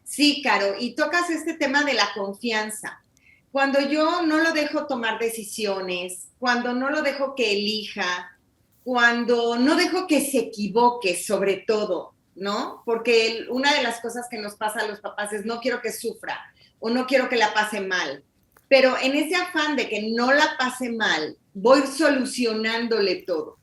Sí, Caro, y tocas este tema de la confianza. Cuando yo no lo dejo tomar decisiones, cuando no lo dejo que elija, cuando no dejo que se equivoque sobre todo, ¿no? Porque una de las cosas que nos pasa a los papás es no quiero que sufra o no quiero que la pase mal. Pero en ese afán de que no la pase mal, voy solucionándole todo.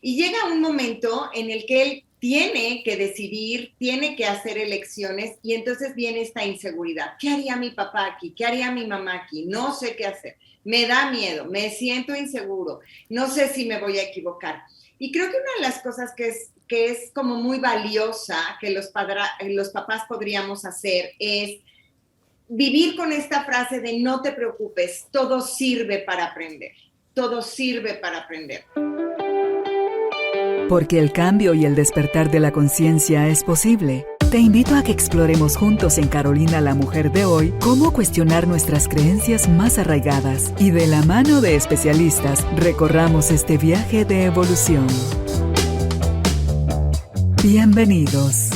Y llega un momento en el que él tiene que decidir, tiene que hacer elecciones y entonces viene esta inseguridad. ¿Qué haría mi papá aquí? ¿Qué haría mi mamá aquí? No sé qué hacer. Me da miedo, me siento inseguro, no sé si me voy a equivocar. Y creo que una de las cosas que es como muy valiosa que los papás podríamos hacer es vivir con esta frase de no te preocupes, todo sirve para aprender, todo sirve para aprender. Porque el cambio y el despertar de la conciencia es posible. Te invito a que exploremos juntos en Carolina la Mujer de hoy cómo cuestionar nuestras creencias más arraigadas y de la mano de especialistas recorramos este viaje de evolución. Bienvenidos.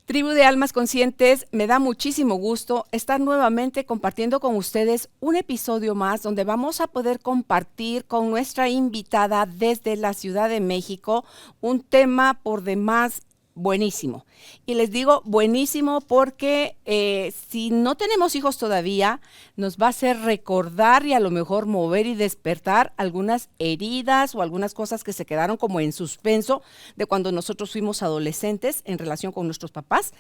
Tribu de Almas Conscientes, me da muchísimo gusto estar nuevamente compartiendo con ustedes un episodio más donde vamos a poder compartir con nuestra invitada desde la Ciudad de México un tema por demás buenísimo. Y les digo buenísimo porque si no tenemos hijos todavía, nos va a hacer recordar y a lo mejor mover y despertar algunas heridas o algunas cosas que se quedaron como en suspenso de cuando nosotros fuimos adolescentes en relación con nuestros papás.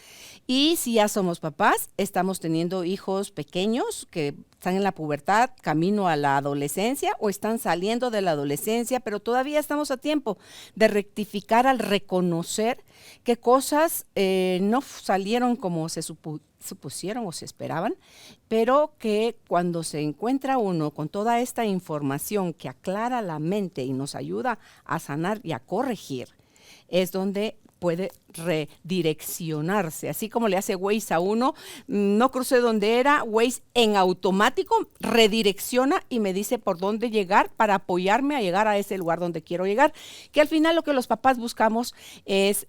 Y si ya somos papás, estamos teniendo hijos pequeños que están en la pubertad, camino a la adolescencia o están saliendo de la adolescencia, pero todavía estamos a tiempo de rectificar al reconocer qué cosas no salieron como se supusieron o se esperaban, pero que cuando se encuentra uno con toda esta información que aclara la mente y nos ayuda a sanar y a corregir, es donde puede redireccionarse, así como le hace Waze a uno, no crucé donde era, Waze en automático redirecciona y me dice por dónde llegar para apoyarme a llegar a ese lugar donde quiero llegar, que al final lo que los papás buscamos es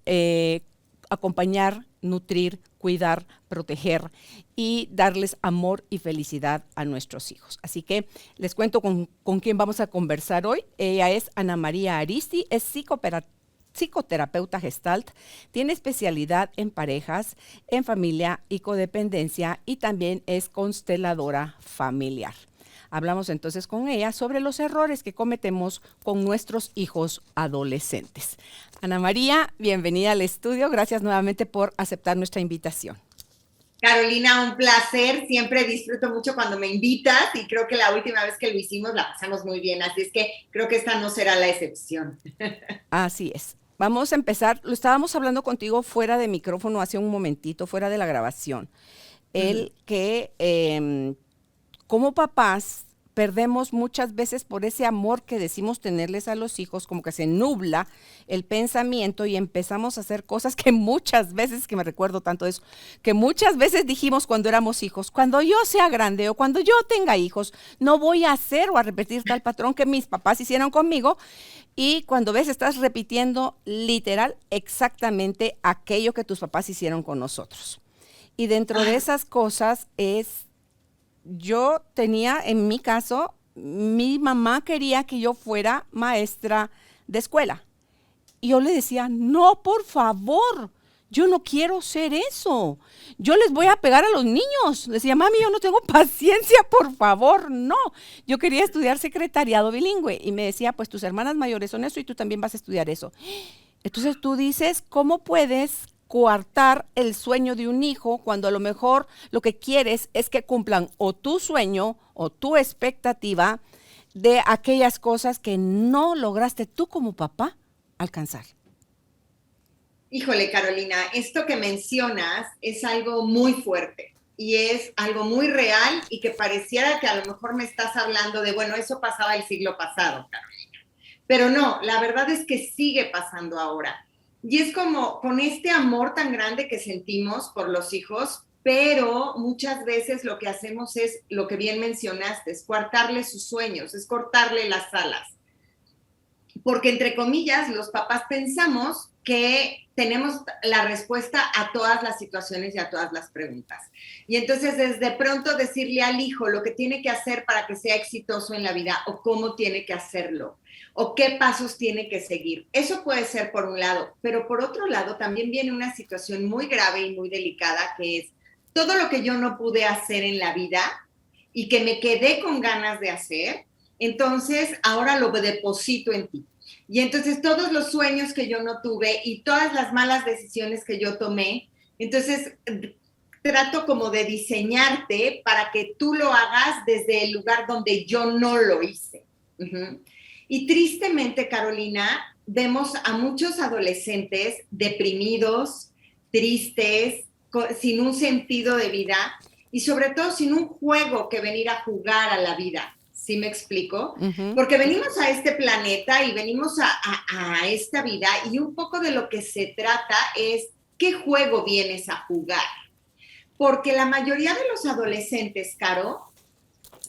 acompañar, nutrir, cuidar, proteger y darles amor y felicidad a nuestros hijos. Así que les cuento con quién vamos a conversar hoy. Ella es Ana María Aristi, es psicoterapeuta Gestalt, tiene especialidad en parejas, en familia y codependencia y también es consteladora familiar. Hablamos entonces con ella sobre los errores que cometemos con nuestros hijos adolescentes. Ana María, bienvenida al estudio. Gracias nuevamente por aceptar nuestra invitación. Carolina, un placer. Siempre disfruto mucho cuando me invitas y creo que la última vez que lo hicimos la pasamos muy bien. Así es que creo que esta no será la excepción. Así es. Vamos a empezar. Lo estábamos hablando contigo fuera de micrófono hace un momentito, fuera de la grabación. El que como papás perdemos muchas veces por ese amor que decimos tenerles a los hijos, como que se nubla el pensamiento y empezamos a hacer cosas que muchas veces, que me recuerdo tanto de eso, que muchas veces dijimos cuando éramos hijos, cuando yo sea grande o cuando yo tenga hijos, no voy a hacer o a repetir tal patrón que mis papás hicieron conmigo. Y cuando ves, estás repitiendo literal exactamente aquello que tus papás hicieron con nosotros. Y dentro de esas cosas yo tenía, en mi caso, mi mamá quería que yo fuera maestra de escuela. Y yo le decía, no, por favor, yo no quiero ser eso. Yo les voy a pegar a los niños. Le decía, mami, yo no tengo paciencia, por favor, no. Yo quería estudiar secretariado bilingüe. Y me decía, pues tus hermanas mayores son eso y tú también vas a estudiar eso. Entonces tú dices, ¿cómo puedes coartar el sueño de un hijo cuando a lo mejor lo que quieres es que cumplan o tu sueño o tu expectativa de aquellas cosas que no lograste tú como papá alcanzar? Híjole, Carolina, esto que mencionas es algo muy fuerte y es algo muy real y que pareciera que a lo mejor me estás hablando de, bueno, eso pasaba el siglo pasado, Carolina. Pero no, la verdad es que sigue pasando ahora. Y es como con este amor tan grande que sentimos por los hijos, pero muchas veces lo que hacemos es, lo que bien mencionaste, es coartarle sus sueños, es cortarle las alas. Porque entre comillas, los papás pensamos que tenemos la respuesta a todas las situaciones y a todas las preguntas. Y entonces desde pronto decirle al hijo lo que tiene que hacer para que sea exitoso en la vida o cómo tiene que hacerlo o qué pasos tiene que seguir. Eso puede ser por un lado, pero por otro lado también viene una situación muy grave y muy delicada que es todo lo que yo no pude hacer en la vida y que me quedé con ganas de hacer, entonces ahora lo deposito en ti. Y entonces todos los sueños que yo no tuve y todas las malas decisiones que yo tomé, entonces trato como de diseñarte para que tú lo hagas desde el lugar donde yo no lo hice. Uh-huh. Y tristemente, Carolina, vemos a muchos adolescentes deprimidos, tristes, sin un sentido de vida y sobre todo sin un juego que venir a jugar a la vida. ¿Sí me explico? Uh-huh. Porque venimos a este planeta y venimos a esta vida y un poco de lo que se trata es qué juego vienes a jugar. Porque la mayoría de los adolescentes, Caro,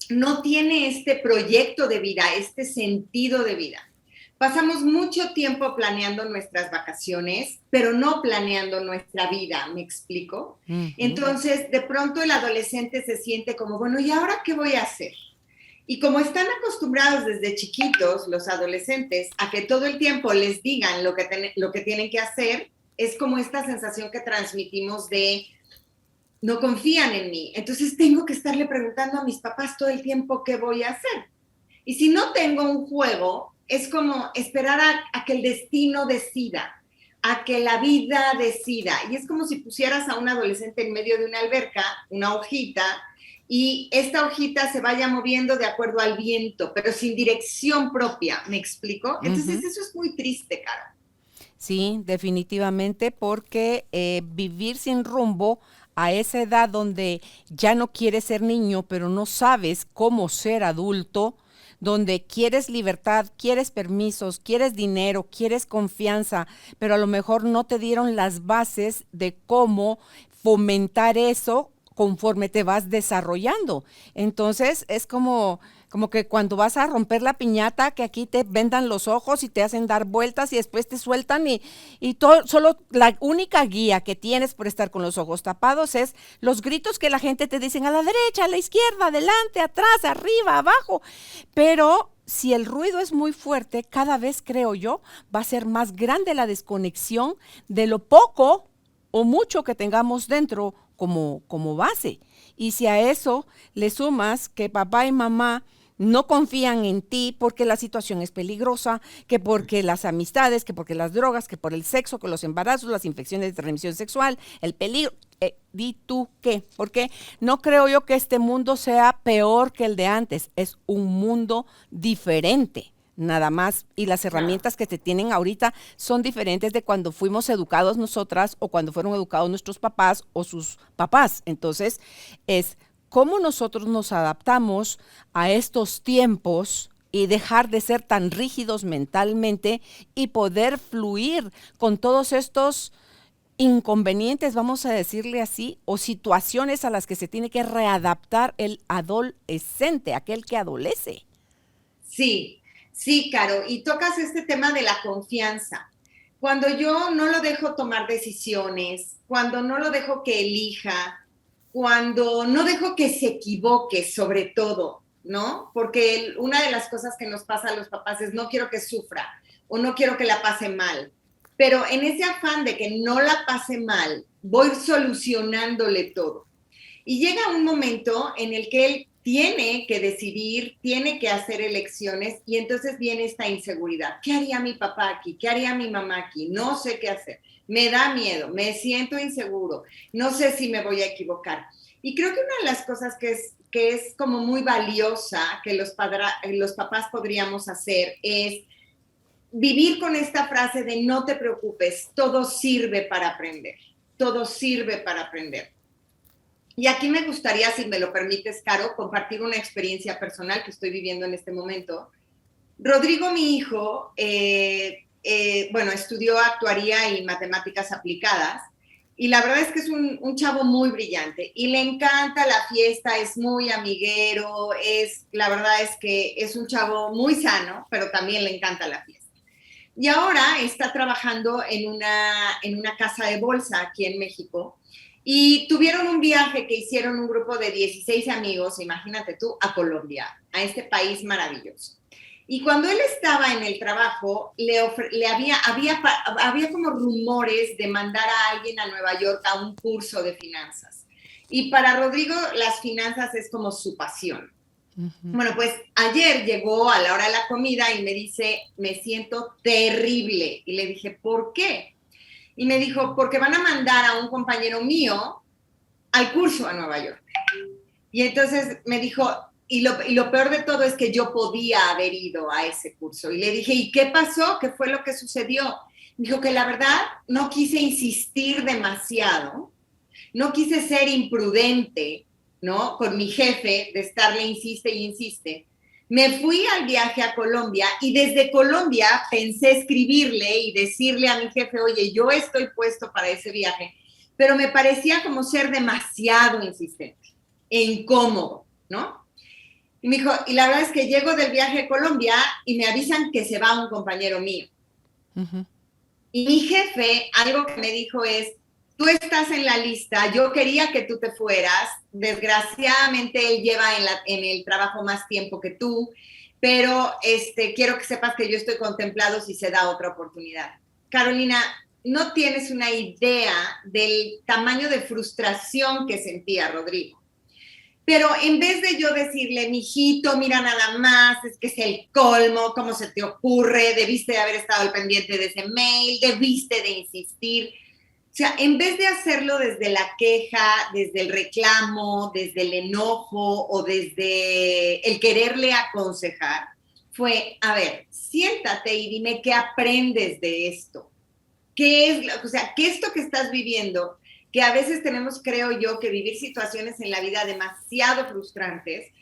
no tiene este proyecto de vida, este sentido de vida. Pasamos mucho tiempo planeando nuestras vacaciones, pero no planeando nuestra vida, ¿me explico? Uh-huh. Entonces, de pronto el adolescente se siente como, bueno, ¿y ahora qué voy a hacer? Y como están acostumbrados desde chiquitos, los adolescentes, a que todo el tiempo les digan lo que tienen que hacer, es como esta sensación que transmitimos de no confían en mí. Entonces tengo que estarle preguntando a mis papás todo el tiempo qué voy a hacer. Y si no tengo un juego, es como esperar a que el destino decida, a que la vida decida. Y es como si pusieras a un adolescente en medio de una alberca, una hojita, y esta hojita se vaya moviendo de acuerdo al viento, pero sin dirección propia, ¿me explico? Entonces eso es muy triste, Caro. Sí, definitivamente, porque vivir sin rumbo a esa edad donde ya no quieres ser niño, pero no sabes cómo ser adulto, donde quieres libertad, quieres permisos, quieres dinero, quieres confianza, pero a lo mejor no te dieron las bases de cómo fomentar eso conforme te vas desarrollando. Entonces es como que cuando vas a romper la piñata, que aquí te vendan los ojos y te hacen dar vueltas y después te sueltan y todo, solo la única guía que tienes por estar con los ojos tapados es los gritos que la gente te dicen a la derecha, a la izquierda, adelante, atrás, arriba, abajo. Pero si el ruido es muy fuerte, cada vez, creo yo, va a ser más grande la desconexión de lo poco o mucho que tengamos dentro como base. Y si a eso le sumas que papá y mamá no confían en ti porque la situación es peligrosa, que porque las amistades, que porque las drogas, que por el sexo, que los embarazos, las infecciones de transmisión sexual, el peligro, di tú qué, porque no creo yo que este mundo sea peor que el de antes, es un mundo diferente. Nada más, y las herramientas que se tienen ahorita son diferentes de cuando fuimos educados nosotras o cuando fueron educados nuestros papás o sus papás. Entonces, es cómo nosotros nos adaptamos a estos tiempos y dejar de ser tan rígidos mentalmente y poder fluir con todos estos inconvenientes, vamos a decirle así, o situaciones a las que se tiene que readaptar el adolescente, aquel que adolece. Sí, Caro, y tocas este tema de la confianza. Cuando yo no lo dejo tomar decisiones, cuando no lo dejo que elija, cuando no dejo que se equivoque sobre todo, ¿no? Porque una de las cosas que nos pasa a los papás es no quiero que sufra o no quiero que la pase mal. Pero en ese afán de que no la pase mal, voy solucionándole todo. Y llega un momento en el que él tiene que decidir, tiene que hacer elecciones y entonces viene esta inseguridad. ¿Qué haría mi papá aquí? ¿Qué haría mi mamá aquí? No sé qué hacer. Me da miedo, me siento inseguro, no sé si me voy a equivocar. Y creo que una de las cosas que es como muy valiosa que los papás podríamos hacer es vivir con esta frase de no te preocupes, todo sirve para aprender, todo sirve para aprender. Y aquí me gustaría, si me lo permites, Caro, compartir una experiencia personal que estoy viviendo en este momento. Rodrigo, mi hijo, estudió actuaría y matemáticas aplicadas y la verdad es que es un chavo muy brillante y le encanta la fiesta, es muy amiguero, la verdad es que es un chavo muy sano, pero también le encanta la fiesta. y ahora está trabajando en una casa de bolsa aquí en México. Y tuvieron un viaje que hicieron un grupo de 16 amigos, imagínate tú, a Colombia, a este país maravilloso. Y cuando él estaba en el trabajo, había como rumores de mandar a alguien a Nueva York a un curso de finanzas. Y para Rodrigo, las finanzas es como su pasión. Uh-huh. Bueno, pues ayer llegó a la hora de la comida y me dice, me siento terrible. Y le dije, ¿por qué? Y me dijo, porque van a mandar a un compañero mío al curso a Nueva York. Y entonces me dijo, y lo peor de todo es que yo podía haber ido a ese curso. Y le dije, ¿y qué pasó? ¿Qué fue lo que sucedió? Dijo que la verdad no quise insistir demasiado, no quise ser imprudente, ¿no? Con mi jefe de estarle insiste y insiste. Me fui al viaje a Colombia y desde Colombia pensé escribirle y decirle a mi jefe, oye, yo estoy puesto para ese viaje, pero me parecía como ser demasiado insistente e incómodo, ¿no? Y me dijo, y la verdad es que llego del viaje a Colombia y me avisan que se va un compañero mío. Uh-huh. Y mi jefe, algo que me dijo es, tú estás en la lista, yo quería que tú te fueras, desgraciadamente él lleva en el trabajo más tiempo que tú, pero quiero que sepas que yo estoy contemplado si se da otra oportunidad. Carolina, no tienes una idea del tamaño de frustración que sentía Rodrigo. Pero en vez de yo decirle, mijito, mira nada más, es que es el colmo, ¿cómo se te ocurre? Debiste de haber estado al pendiente de ese mail, debiste de insistir. O sea, en vez de hacerlo desde la queja, desde el reclamo, desde el enojo o desde el quererle aconsejar, fue, a ver, siéntate y dime qué aprendes de esto. ¿Qué es, o sea, qué esto que estás viviendo? Que a veces tenemos, creo yo, que vivir situaciones en la vida demasiado frustrantes.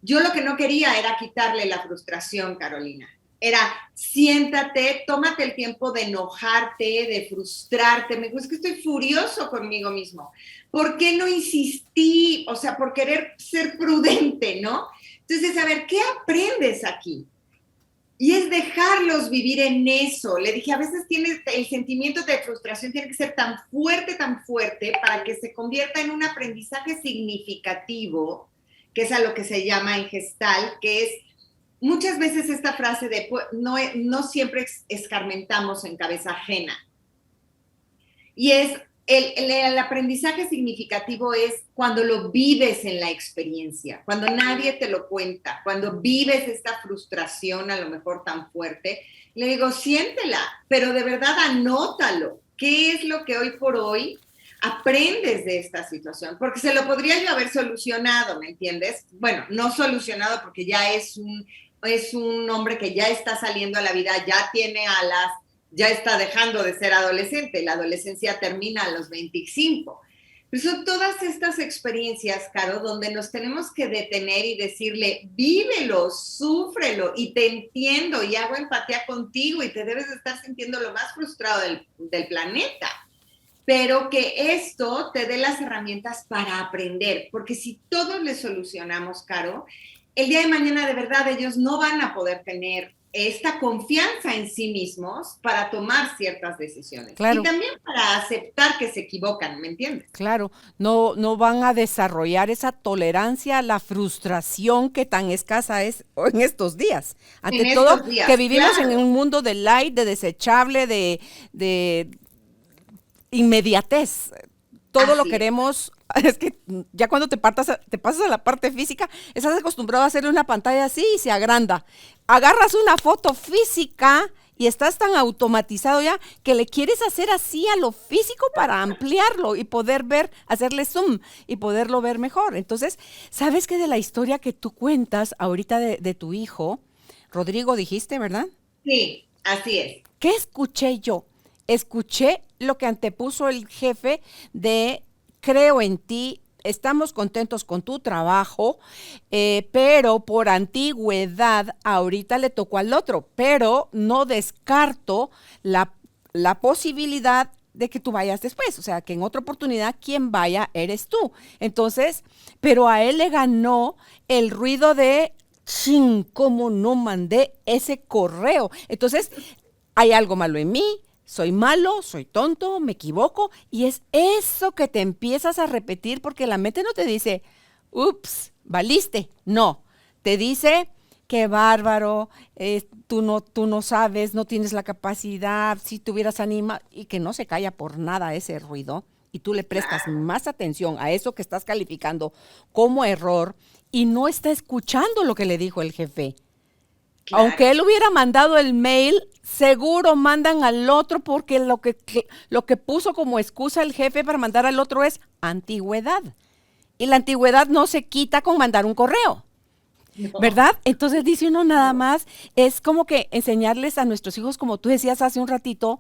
Yo lo que no quería era quitarle la frustración, Carolina. Era, siéntate, tómate el tiempo de enojarte, de frustrarte. Me gusta que estoy furioso conmigo mismo. ¿Por qué no insistí? O sea, por querer ser prudente, ¿no? Entonces, a ver, ¿qué aprendes aquí? Y es dejarlos vivir en eso. Le dije, a veces el sentimiento de frustración tiene que ser tan fuerte para que se convierta en un aprendizaje significativo, que es a lo que se llama en Gestalt, que es muchas veces esta frase de no siempre escarmentamos en cabeza ajena. Y es el aprendizaje significativo es cuando lo vives en la experiencia, cuando nadie te lo cuenta, cuando vives esta frustración a lo mejor tan fuerte. Le digo, siéntela, pero de verdad anótalo. ¿Qué es lo que hoy por hoy aprendes de esta situación? Porque se lo podría yo haber solucionado, ¿me entiendes? Bueno, no solucionado porque ya es un hombre que ya está saliendo a la vida, ya tiene alas, ya está dejando de ser adolescente, la adolescencia termina a los 25. Pero son todas estas experiencias, Caro, donde nos tenemos que detener y decirle, vívelo, súfrelo, y te entiendo, y hago empatía contigo, y te debes de estar sintiendo lo más frustrado del planeta. Pero que esto te dé las herramientas para aprender, porque si todos le solucionamos, Caro, el día de mañana de verdad ellos no van a poder tener esta confianza en sí mismos para tomar ciertas decisiones. Claro. Y también para aceptar que se equivocan, ¿me entiendes? Claro, no van a desarrollar esa tolerancia a la frustración que tan escasa es en estos días. Ante todo, que vivimos claro. En un mundo de light, de desechable, de inmediatez. Todo así lo queremos. Es que ya cuando te pasas a la parte física, estás acostumbrado a hacerle una pantalla así y se agranda. Agarras una foto física y estás tan automatizado ya que le quieres hacer así a lo físico para ampliarlo y poder ver, hacerle zoom y poderlo ver mejor. Entonces, ¿sabes qué de la historia que tú cuentas ahorita de tu hijo, Rodrigo dijiste, verdad? Sí, así es. ¿Qué escuché yo? Escuché lo que antepuso el jefe de creo en ti, estamos contentos con tu trabajo, pero por antigüedad ahorita le tocó al otro, pero no descarto la posibilidad de que tú vayas después, o sea, que en otra oportunidad quien vaya eres tú. Entonces, pero a él le ganó el ruido de, cómo no mandé ese correo. Entonces, hay algo malo en mí, soy malo, soy tonto, me equivoco, y es eso que te empiezas a repetir porque la mente no te dice, ups, valiste, no, te dice, qué bárbaro, tú no sabes, no tienes la capacidad, si tuvieras animado, y que no se calla por nada ese ruido, y tú le prestas más atención a eso que estás calificando como error, y no está escuchando lo que le dijo el jefe. Claro. Aunque él hubiera mandado el mail, seguro mandan al otro porque lo que puso como excusa el jefe para mandar al otro es antigüedad. Y la antigüedad no se quita con mandar un correo, no. ¿Verdad? Entonces dice uno nada más, es como que enseñarles a nuestros hijos, como tú decías hace un ratito,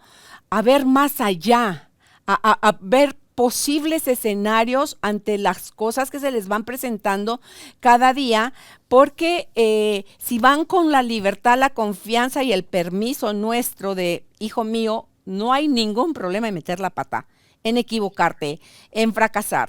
a ver más allá, a ver posibles escenarios ante las cosas que se les van presentando cada día, porque si van con la libertad, la confianza y el permiso nuestro de, hijo mío, no hay ningún problema en meter la pata, en equivocarte, en fracasar.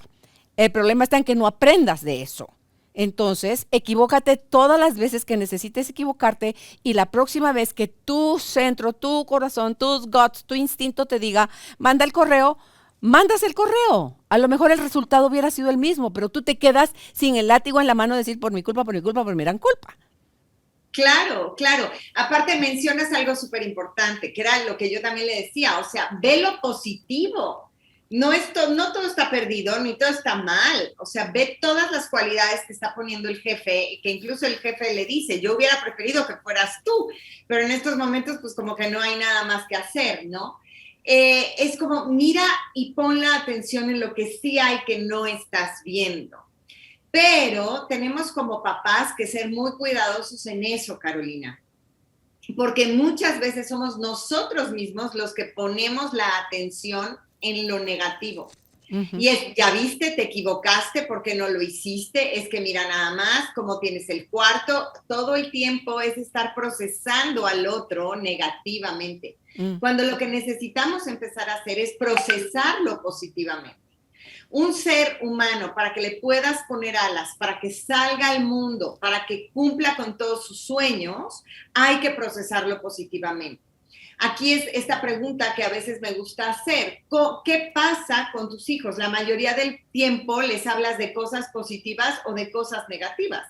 El problema está en que no aprendas de eso. Entonces, equivócate todas las veces que necesites equivocarte y la próxima vez que tu centro, tu corazón, tus guts, tu instinto te diga, manda el correo, mandas el correo. A lo mejor el resultado hubiera sido el mismo, pero tú te quedas sin el látigo en la mano de decir por mi culpa, por mi gran culpa. Claro, claro. Aparte mencionas algo súper importante, que era lo que yo también le decía, o sea, ve lo positivo. No todo está perdido, ni todo está mal. O sea, ve todas las cualidades que está poniendo el jefe, que incluso el jefe le dice, yo hubiera preferido que fueras tú, pero en estos momentos pues como que no hay nada más que hacer, ¿no? Es como mira y pon la atención en lo que sí hay que no estás viendo. Pero tenemos como papás que ser muy cuidadosos en eso, Carolina, porque muchas veces somos nosotros mismos los que ponemos la atención en lo negativo. Uh-huh. Y es, ya viste, te equivocaste porque no lo hiciste, es que mira nada más cómo tienes el cuarto, todo el tiempo es estar procesando al otro negativamente, cuando lo que necesitamos empezar a hacer es procesarlo positivamente. Un ser humano, para que le puedas poner alas, para que salga al mundo, para que cumpla con todos sus sueños, hay que procesarlo positivamente. Aquí es esta pregunta que a veces me gusta hacer. ¿Qué pasa con tus hijos? La mayoría del tiempo les hablas de cosas positivas o de cosas negativas.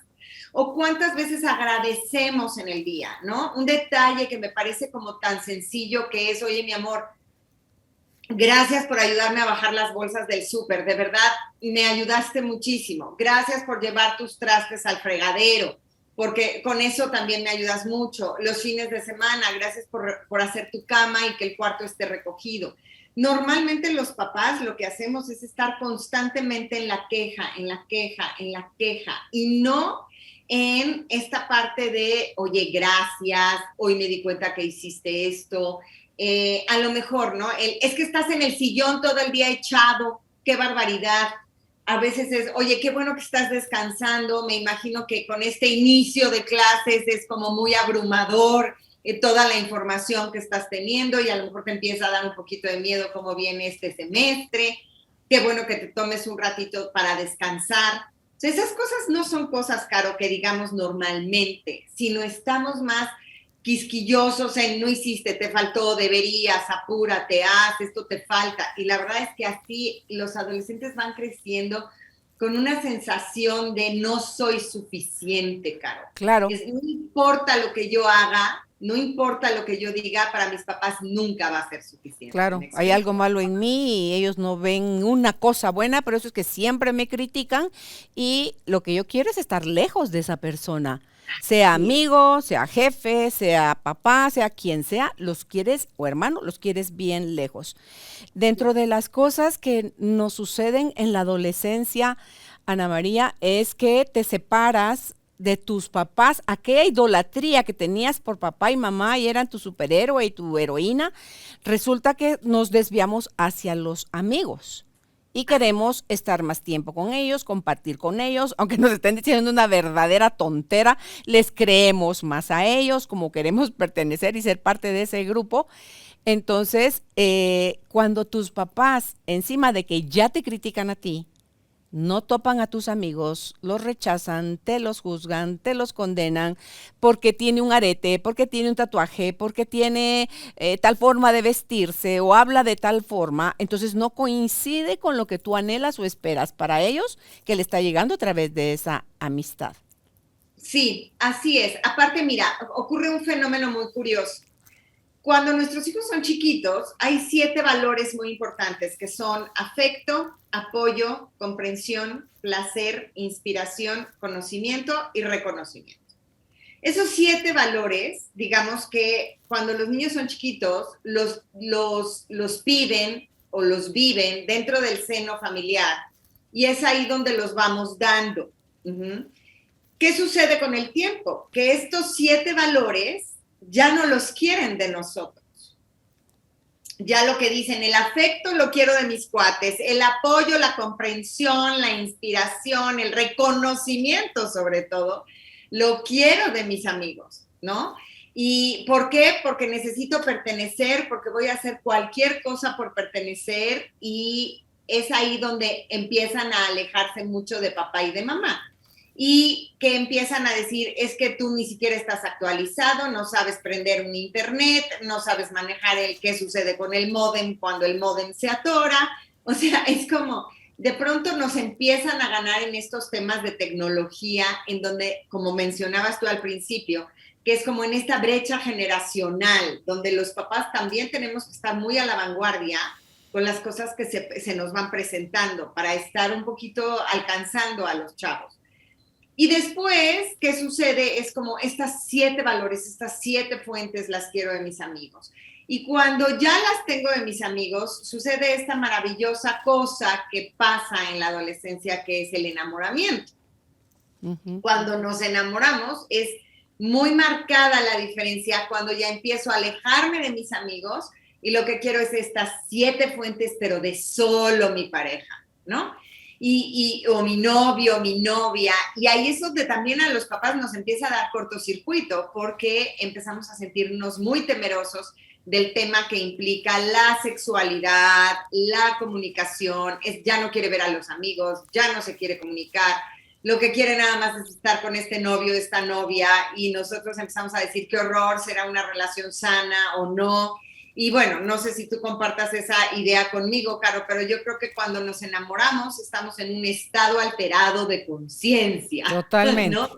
¿O cuántas veces agradecemos en el día, no? Un detalle que me parece como tan sencillo que es, oye, mi amor, gracias por ayudarme a bajar las bolsas del súper. De verdad, me ayudaste muchísimo. Gracias por llevar tus trastes al fregadero, porque con eso también me ayudas mucho. Los fines de semana, gracias por hacer tu cama y que el cuarto esté recogido. Normalmente los papás lo que hacemos es estar constantemente en la queja, y no en esta parte de, oye, gracias, hoy me di cuenta que hiciste esto. A lo mejor, ¿no? Es que estás en el sillón todo el día echado, qué barbaridad. A veces es, oye, qué bueno que estás descansando, me imagino que con este inicio de clases es como muy abrumador toda la información que estás teniendo y a lo mejor te empieza a dar un poquito de miedo cómo viene este semestre, qué bueno que te tomes un ratito para descansar. O sea, esas cosas no son cosas, Caro, que digamos normalmente, sino estamos más quisquillosos en no hiciste, te faltó, deberías, apúrate, haz, esto te falta. Y la verdad es que así los adolescentes van creciendo con una sensación de no soy suficiente, Caro. Claro. No importa lo que yo haga, no importa lo que yo diga, para mis papás nunca va a ser suficiente. Claro, hay algo malo en mí y ellos no ven una cosa buena, pero eso es que siempre me critican y lo que yo quiero es estar lejos de esa persona. Sea amigo, sea jefe, sea papá, sea quien sea, los quieres, o hermano, los quieres bien lejos. Dentro de las cosas que nos suceden en la adolescencia, Ana María, es que te separas de tus papás, aquella idolatría que tenías por papá y mamá y eran tu superhéroe y tu heroína, resulta que nos desviamos hacia los amigos. Y queremos estar más tiempo con ellos, compartir con ellos, aunque nos estén diciendo una verdadera tontera, les creemos más a ellos, como queremos pertenecer y ser parte de ese grupo. Entonces, cuando tus papás, encima de que ya te critican a ti, No topan a tus amigos, los rechazan, te los juzgan, te los condenan porque tiene un arete, porque tiene un tatuaje, porque tiene tal forma de vestirse o habla de tal forma, entonces no coincide con lo que tú anhelas o esperas para ellos que le está llegando a través de esa amistad. Sí, así es. Aparte, mira, ocurre un fenómeno muy curioso. Cuando nuestros hijos son chiquitos, hay 7 valores muy importantes que son afecto, apoyo, comprensión, placer, inspiración, conocimiento y reconocimiento. Esos 7 valores, digamos que cuando los niños son chiquitos, los piden o los viven dentro del seno familiar y es ahí donde los vamos dando. ¿Qué sucede con el tiempo? Que estos 7 valores ya no los quieren de nosotros. Ya lo que dicen, el afecto lo quiero de mis cuates, el apoyo, la comprensión, la inspiración, el reconocimiento sobre todo, lo quiero de mis amigos, ¿no? ¿Y por qué? Porque necesito pertenecer, porque voy a hacer cualquier cosa por pertenecer y es ahí donde empiezan a alejarse mucho de papá y de mamá. Y que empiezan a decir, es que tú ni siquiera estás actualizado, no sabes prender un internet, no sabes manejar el qué sucede con el módem cuando el módem se atora. O sea, es como, de pronto nos empiezan a ganar en estos temas de tecnología, en donde, como mencionabas tú al principio, que es como en esta brecha generacional, donde los papás también tenemos que estar muy a la vanguardia con las cosas que se nos van presentando para estar un poquito alcanzando a los chavos. Y después, ¿qué sucede? Es como estas 7 valores, estas 7 fuentes las quiero de mis amigos. Y cuando ya las tengo de mis amigos, sucede esta maravillosa cosa que pasa en la adolescencia, que es el enamoramiento. Cuando nos enamoramos, es muy marcada la diferencia cuando ya empiezo a alejarme de mis amigos y lo que quiero es estas 7 fuentes, pero de solo mi pareja, ¿no? O mi novio, mi novia, y ahí es donde también a los papás nos empieza a dar cortocircuito, porque empezamos a sentirnos muy temerosos del tema que implica la sexualidad, la comunicación, ya no quiere ver a los amigos, ya no se quiere comunicar, lo que quiere nada más es estar con este novio, esta novia, y nosotros empezamos a decir, qué horror, será una relación sana o no. Y bueno, no sé si tú compartas esa idea conmigo, Caro, pero yo creo que cuando nos enamoramos estamos en un estado alterado de conciencia. Totalmente. ¿No?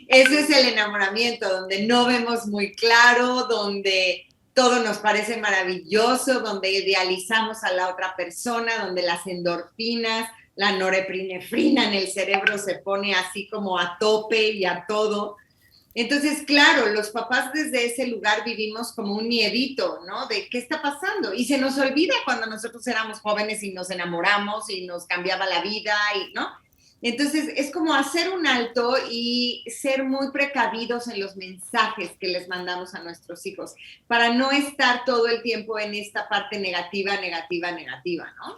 Ese es el enamoramiento, donde no vemos muy claro, donde todo nos parece maravilloso, donde idealizamos a la otra persona, donde las endorfinas, la norepinefrina en el cerebro se pone así como a tope y a todo. Entonces, claro, los papás desde ese lugar vivimos como un miedito, ¿no? De qué está pasando. Y se nos olvida cuando nosotros éramos jóvenes y nos enamoramos y nos cambiaba la vida, ¿no? Entonces, es como hacer un alto y ser muy precavidos en los mensajes que les mandamos a nuestros hijos para no estar todo el tiempo en esta parte negativa, ¿no?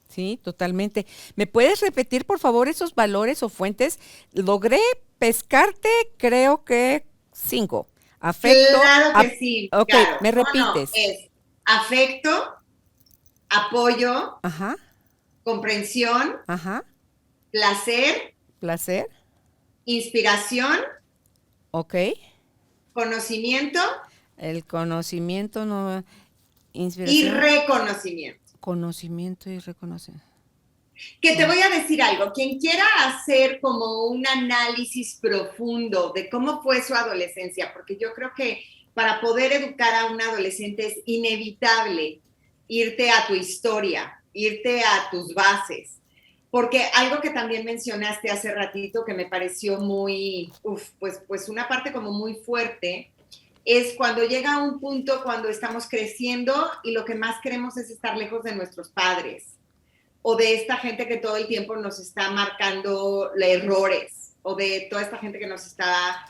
Sí, totalmente. ¿Me puedes repetir, por favor, esos valores o fuentes? Logré pescarte, creo que 5. Afecto. Claro que sí. Ok, claro. me repites. No, es afecto, apoyo, Ajá. comprensión, Ajá. placer, inspiración, ok. conocimiento El conocimiento, no, inspiración. y reconocimiento. Conocimiento y reconocimiento. Que te voy a decir algo, quien quiera hacer como un análisis profundo de cómo fue su adolescencia, porque yo creo que para poder educar a un adolescente es inevitable irte a tu historia, irte a tus bases, porque algo que también mencionaste hace ratito que me pareció muy, pues una parte como muy fuerte, es cuando llega un punto cuando estamos creciendo y lo que más queremos es estar lejos de nuestros padres o de esta gente que todo el tiempo nos está marcando errores o de toda esta gente que nos está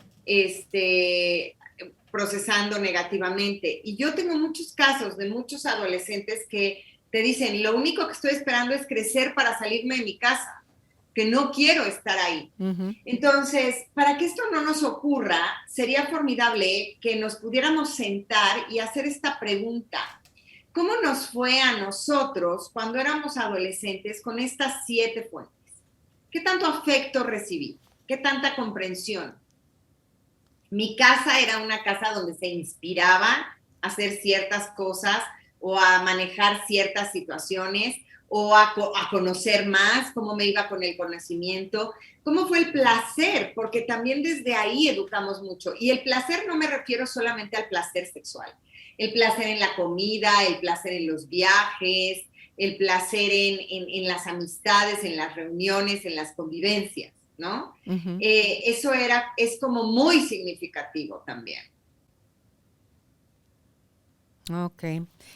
procesando negativamente. Y yo tengo muchos casos de muchos adolescentes que te dicen, lo único que estoy esperando es crecer para salirme de mi casa, que no quiero estar ahí. Entonces, para que esto no nos ocurra, sería formidable que nos pudiéramos sentar y hacer esta pregunta. ¿Cómo nos fue a nosotros cuando éramos adolescentes con estas 7 fuentes? ¿Qué tanto afecto recibí? ¿Qué tanta comprensión? Mi casa era una casa donde se inspiraba a hacer ciertas cosas o a manejar ciertas situaciones o a conocer más, cómo me iba con el conocimiento, cómo fue el placer, porque también desde ahí educamos mucho. Y el placer no me refiero solamente al placer sexual, el placer en la comida, el placer en los viajes, el placer en las amistades, en las reuniones, en las convivencias, ¿no? Ujú. Eso es como muy significativo también. Ok,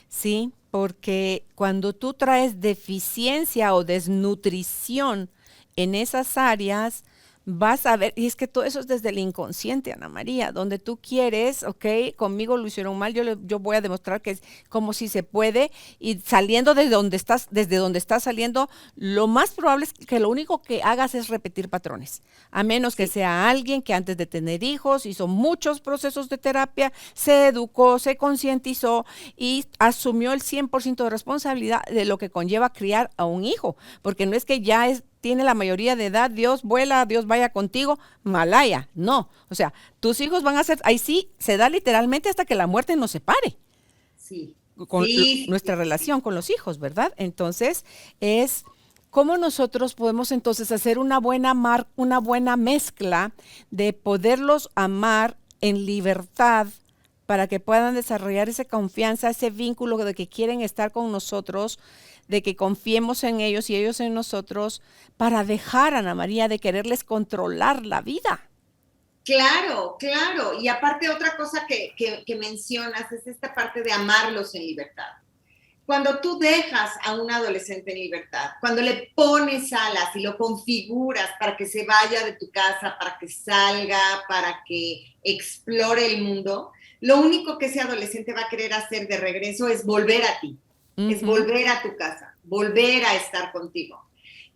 sí, porque cuando tú traes deficiencia o desnutrición en esas áreas, vas a ver, y es que todo eso es desde el inconsciente, Ana María, donde tú quieres, ok, conmigo lo hicieron mal, yo voy a demostrar que es como si se puede, y saliendo desde donde estás saliendo, lo más probable es que lo único que hagas es repetir patrones, a menos que Sí, sea alguien que antes de tener hijos hizo muchos procesos de terapia, se educó, se concientizó y asumió el 100% de responsabilidad de lo que conlleva criar a un hijo, porque no es que tiene la mayoría de edad, Dios vuela, Dios vaya contigo, Malaya, no, o sea, tus hijos van a ser, ahí sí, se da literalmente hasta que la muerte nos separe sí, con sí, nuestra sí, sí. relación con los hijos, ¿verdad? Entonces, es cómo nosotros podemos entonces hacer una buena mezcla de poderlos amar en libertad para que puedan desarrollar esa confianza, ese vínculo de que quieren estar con nosotros, de que confiemos en ellos y ellos en nosotros, para dejar, Ana María, de quererles controlar la vida. Claro, claro. Y aparte otra cosa que mencionas es esta parte de amarlos en libertad. Cuando tú dejas a un adolescente en libertad, cuando le pones alas y lo configuras para que se vaya de tu casa, para que salga, para que explore el mundo, lo único que ese adolescente va a querer hacer de regreso es volver a ti, es Ujú. volver a tu casa, volver a estar contigo.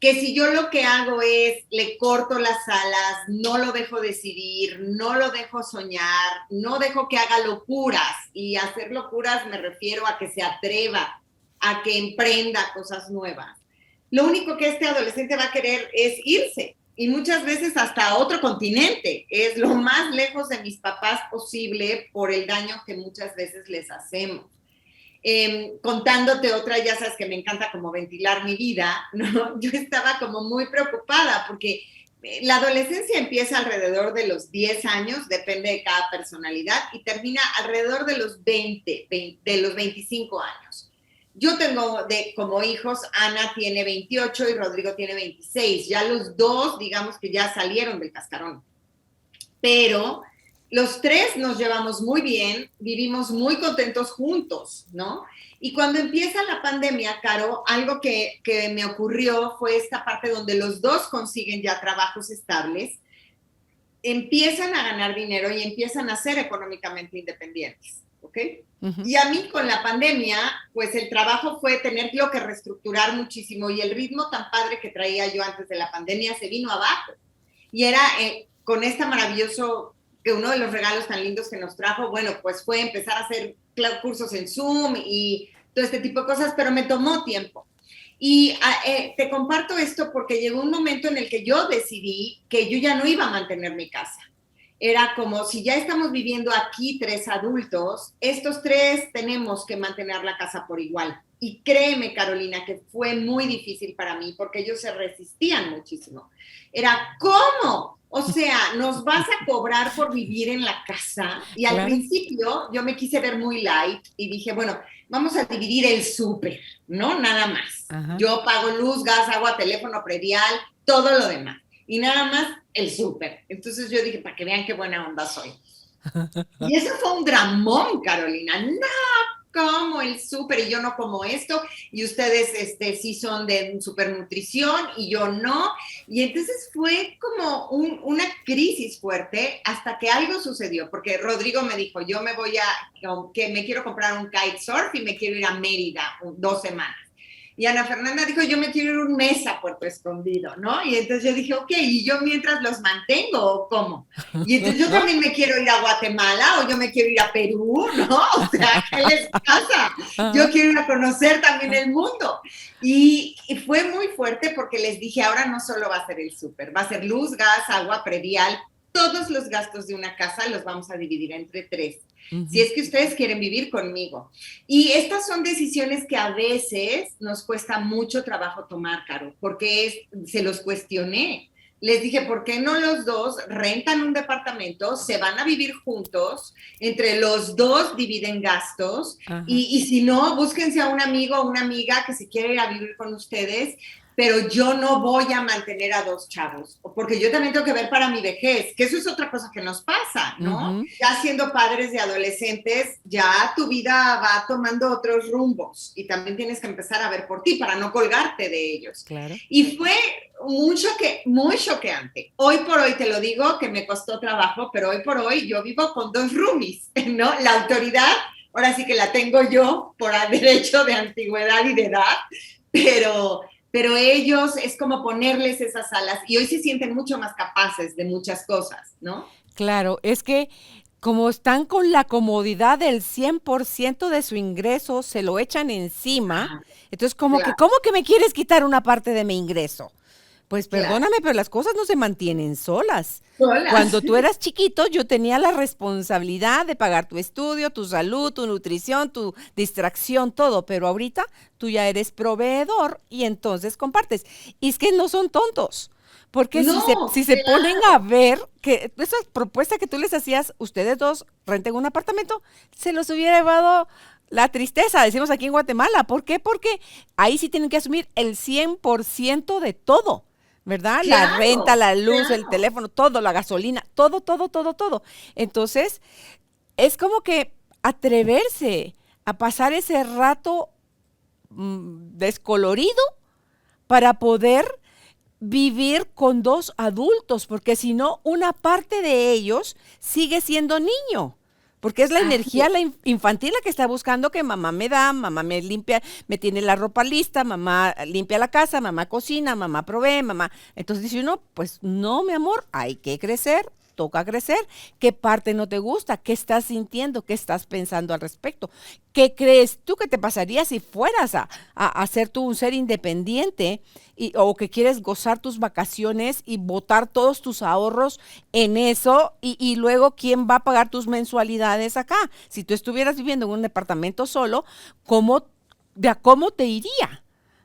Que si yo lo que hago es le corto las alas, no lo dejo decidir, no lo dejo soñar, no dejo que haga locuras, y hacer locuras me refiero a que se atreva, a que emprenda cosas nuevas. Lo único que este adolescente va a querer es irse, y muchas veces hasta a otro continente, es lo más lejos de mis papás posible por el daño que muchas veces les hacemos. Contándote otra, ya sabes que me encanta como ventilar mi vida, ¿no? Yo estaba como muy preocupada porque la adolescencia empieza alrededor de los 10 años, depende de cada personalidad, y termina alrededor de los 20 de los 25 años. Yo tengo como hijos, Ana tiene 28 y Rodrigo tiene 26. Ya los dos, digamos que ya salieron del cascarón. Pero los tres nos llevamos muy bien, vivimos muy contentos juntos, ¿no? Y cuando empieza la pandemia, Caro, algo que me ocurrió fue esta parte donde los dos consiguen ya trabajos estables, empiezan a ganar dinero y empiezan a ser económicamente independientes, ¿ok? Ujú. Y a mí con la pandemia, pues el trabajo fue tenerlo que reestructurar muchísimo, y el ritmo tan padre que traía yo antes de la pandemia se vino abajo. Y era con esta maravilloso, que uno de los regalos tan lindos que nos trajo, bueno, pues fue empezar a hacer cursos en Zoom y todo este tipo de cosas, pero me tomó tiempo. Y te comparto esto porque llegó un momento en el que yo decidí que yo ya no iba a mantener mi casa. Era como, si ya estamos viviendo aquí 3 adultos, estos 3 tenemos que mantener la casa por igual. Y créeme, Carolina, que fue muy difícil para mí porque ellos se resistían muchísimo. Era, ¿cómo? O sea, ¿nos vas a cobrar por vivir en la casa? Y al Claro. principio yo me quise ver muy light y dije, bueno, vamos a dividir el súper, ¿no? Nada más. Ajá. Yo pago luz, gas, agua, teléfono, predial, todo lo demás. Y nada más el súper. Entonces yo dije, para que vean qué buena onda soy. Y eso fue un dramón, Carolina. No, como el súper y yo no como esto, y ustedes sí son de supernutrición y yo no. Y entonces fue como una crisis fuerte hasta que algo sucedió, porque Rodrigo me dijo, yo que me quiero comprar un kitesurf y me quiero ir a Mérida 2 semanas. Y Ana Fernanda dijo, yo me quiero ir un mes a Puerto Escondido, ¿no? Y entonces yo dije, ok, ¿y yo mientras los mantengo o cómo? Y entonces yo también me quiero ir a Guatemala o yo me quiero ir a Perú, ¿no? O sea, ¿qué les pasa? Yo quiero ir a conocer también el mundo. Y fue muy fuerte porque les dije, ahora no solo va a ser el súper, va a ser luz, gas, agua, predial, todos los gastos de una casa los vamos a dividir entre 3. Si es que ustedes quieren vivir conmigo. Y estas son decisiones que a veces nos cuesta mucho trabajo tomar, Caro, porque se los cuestioné. Les dije, ¿por qué no los dos rentan un departamento, se van a vivir juntos, entre los dos dividen gastos y si no, búsquense a un amigo o una amiga que se quiere ir a vivir con ustedes, pero yo no voy a mantener a 2 chavos, porque yo también tengo que ver para mi vejez, que eso es otra cosa que nos pasa, ¿no? Ya siendo padres de adolescentes, ya tu vida va tomando otros rumbos y también tienes que empezar a ver por ti para no colgarte de ellos. Claro. Y fue muy choqueante. Hoy por hoy te lo digo que me costó trabajo, pero hoy por hoy yo vivo con 2 roomies, ¿no? La autoridad, ahora sí que la tengo yo por derecho de antigüedad y de edad, pero ellos es como ponerles esas alas y hoy se sienten mucho más capaces de muchas cosas, ¿no? Claro, es que como están con la comodidad del 100% de su ingreso, se lo echan encima. Entonces, ¿cómo que me quieres quitar una parte de mi ingreso? Pues perdóname, pero las cosas no se mantienen solas. Cuando tú eras chiquito, yo tenía la responsabilidad de pagar tu estudio, tu salud, tu nutrición, tu distracción, todo. Pero ahorita tú ya eres proveedor y entonces compartes. Y es que no son tontos. Porque si se ponen a ver que esa propuesta que tú les hacías, ustedes dos renten un apartamento, se los hubiera llevado la tristeza, decimos aquí en Guatemala. ¿Por qué? Porque ahí sí tienen que asumir el 100% de todo. ¿Verdad? La renta, la luz, el teléfono, todo, la gasolina, todo. Entonces, es como que atreverse a pasar ese rato descolorido para poder vivir con 2 adultos, porque si no, una parte de ellos sigue siendo niño. Porque es la energía infantil la que está buscando que mamá me da, mamá me limpia, me tiene la ropa lista, mamá limpia la casa, mamá cocina, mamá provee, mamá. Entonces dice uno, pues no, mi amor, hay que crecer, toca crecer. ¿Qué parte no te gusta? ¿Qué estás sintiendo? ¿Qué estás pensando al respecto? ¿Qué crees tú que te pasaría si fueras a ser tú un ser independiente o que quieres gozar tus vacaciones y botar todos tus ahorros en eso y luego quién va a pagar tus mensualidades acá? Si tú estuvieras viviendo en un departamento solo, ¿cómo te iría?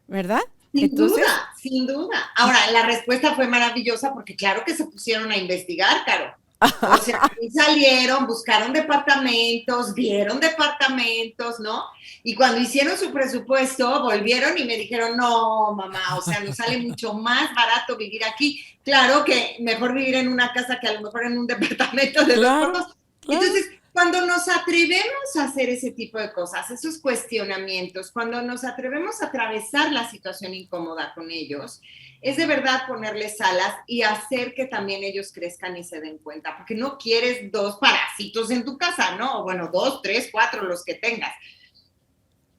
¿Verdad? Sin duda. Ahora, la respuesta fue maravillosa porque claro que se pusieron a investigar, Caro. O sea, salieron, buscaron departamentos, vieron departamentos, ¿no? Y cuando hicieron su presupuesto, volvieron y me dijeron, no, mamá, o sea, nos sale mucho más barato vivir aquí. Claro que mejor vivir en una casa que a lo mejor en un departamento de 2 por 2. Entonces, cuando nos atrevemos a hacer ese tipo de cosas, esos cuestionamientos, cuando nos atrevemos a atravesar la situación incómoda con ellos, es de verdad ponerles alas y hacer que también ellos crezcan y se den cuenta, porque no quieres 2 parásitos en tu casa, ¿no? O bueno, 2, 3, 4, los que tengas.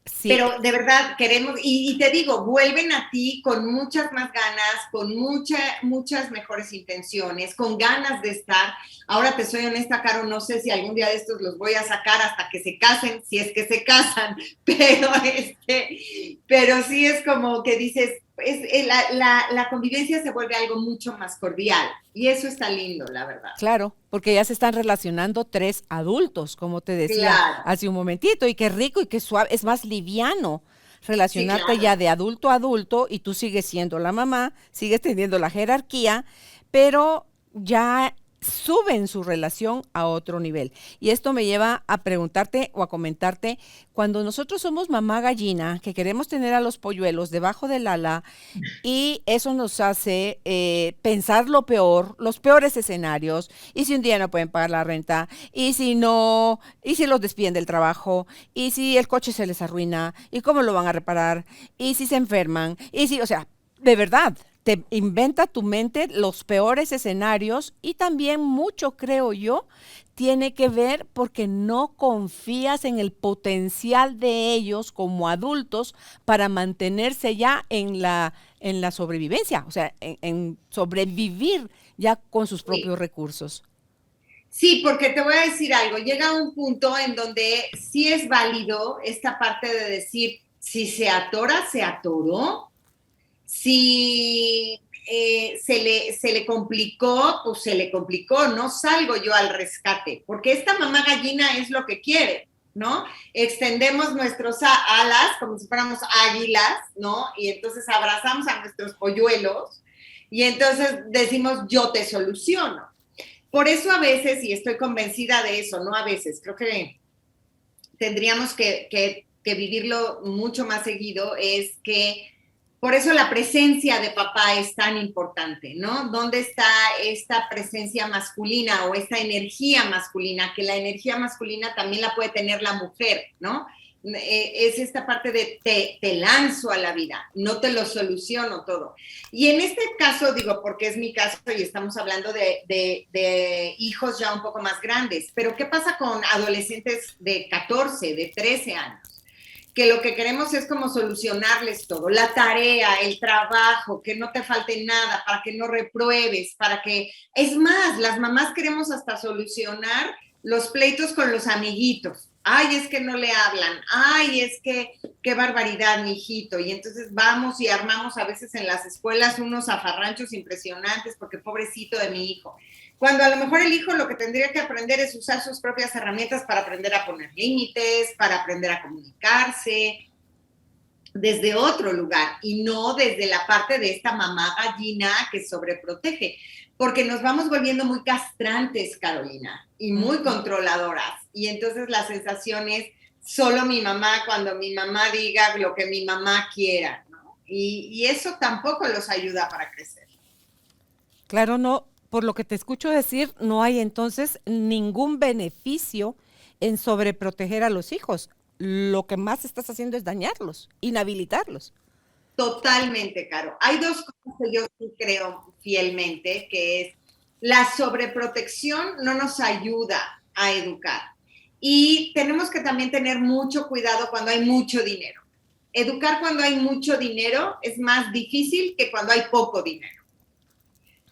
Sí. Pero de verdad queremos, y te digo, vuelven a ti con muchas más ganas, con muchas mejores intenciones, con ganas de estar. Ahora te soy honesta, Caro, no sé si algún día de estos los voy a sacar hasta que se casen, si es que se casan, pero sí es como que dices, la convivencia se vuelve algo mucho más cordial y eso está lindo, la verdad. Claro, porque ya se están relacionando 3 adultos, como te decía hace un momentito, y qué rico y qué suave, es más liviano relacionarte ya de adulto a adulto y tú sigues siendo la mamá, sigues teniendo la jerarquía, pero ya suben su relación a otro nivel. Y esto me lleva a preguntarte o a comentarte, cuando nosotros somos mamá gallina, que queremos tener a los polluelos debajo del ala, y eso nos hace pensar lo peor, los peores escenarios, y si un día no pueden pagar la renta, y si los despiden del trabajo, y si el coche se les arruina, y cómo lo van a reparar, y si se enferman, o sea, de verdad, te inventa tu mente los peores escenarios y también mucho, creo yo, tiene que ver porque no confías en el potencial de ellos como adultos para mantenerse ya en la sobrevivencia, o sea, en sobrevivir ya con sus Sí. propios recursos. Sí, porque te voy a decir algo, llega un punto en donde sí es válido esta parte de decir, si se atora, se atoró, si se le complicó, pues se le complicó, no salgo yo al rescate, porque esta mamá gallina es lo que quiere, ¿no? Extendemos nuestras alas como si fuéramos águilas, ¿no? Y entonces abrazamos a nuestros polluelos y entonces decimos, yo te soluciono. Por eso a veces, y estoy convencida de eso, no a veces, creo que tendríamos que vivirlo mucho más seguido, es que por eso la presencia de papá es tan importante, ¿no? ¿Dónde está esta presencia masculina o esta energía masculina? Que la energía masculina también la puede tener la mujer, ¿no? Es esta parte de te lanzo a la vida, no te lo soluciono todo. Y en este caso, digo, porque es mi caso y estamos hablando de hijos ya un poco más grandes, pero ¿qué pasa con adolescentes de 14, de 13 años? Que lo que queremos es como solucionarles todo, la tarea, el trabajo, que no te falte nada, para que no repruebes, para que... Es más, las mamás queremos hasta solucionar los pleitos con los amiguitos. Ay, es que no le hablan. Ay, es que qué barbaridad, mi hijito. Y entonces vamos y armamos a veces en las escuelas unos zafarranchos impresionantes porque pobrecito de mi hijo. Cuando a lo mejor el hijo lo que tendría que aprender es usar sus propias herramientas para aprender a poner límites, para aprender a comunicarse desde otro lugar y no desde la parte de esta mamá gallina que sobreprotege, porque nos vamos volviendo muy castrantes, Carolina, y muy controladoras. Y entonces la sensación es solo mi mamá cuando mi mamá diga lo que mi mamá quiera, ¿no? Y eso tampoco los ayuda para crecer. Claro, no, por lo que te escucho decir, no hay entonces ningún beneficio en sobreproteger a los hijos. Lo que más estás haciendo es dañarlos, inhabilitarlos. Totalmente, Caro. Hay dos cosas que yo sí creo fielmente, que es la sobreprotección no nos ayuda a educar. Y tenemos que también tener mucho cuidado cuando hay mucho dinero. Educar cuando hay mucho dinero es más difícil que cuando hay poco dinero.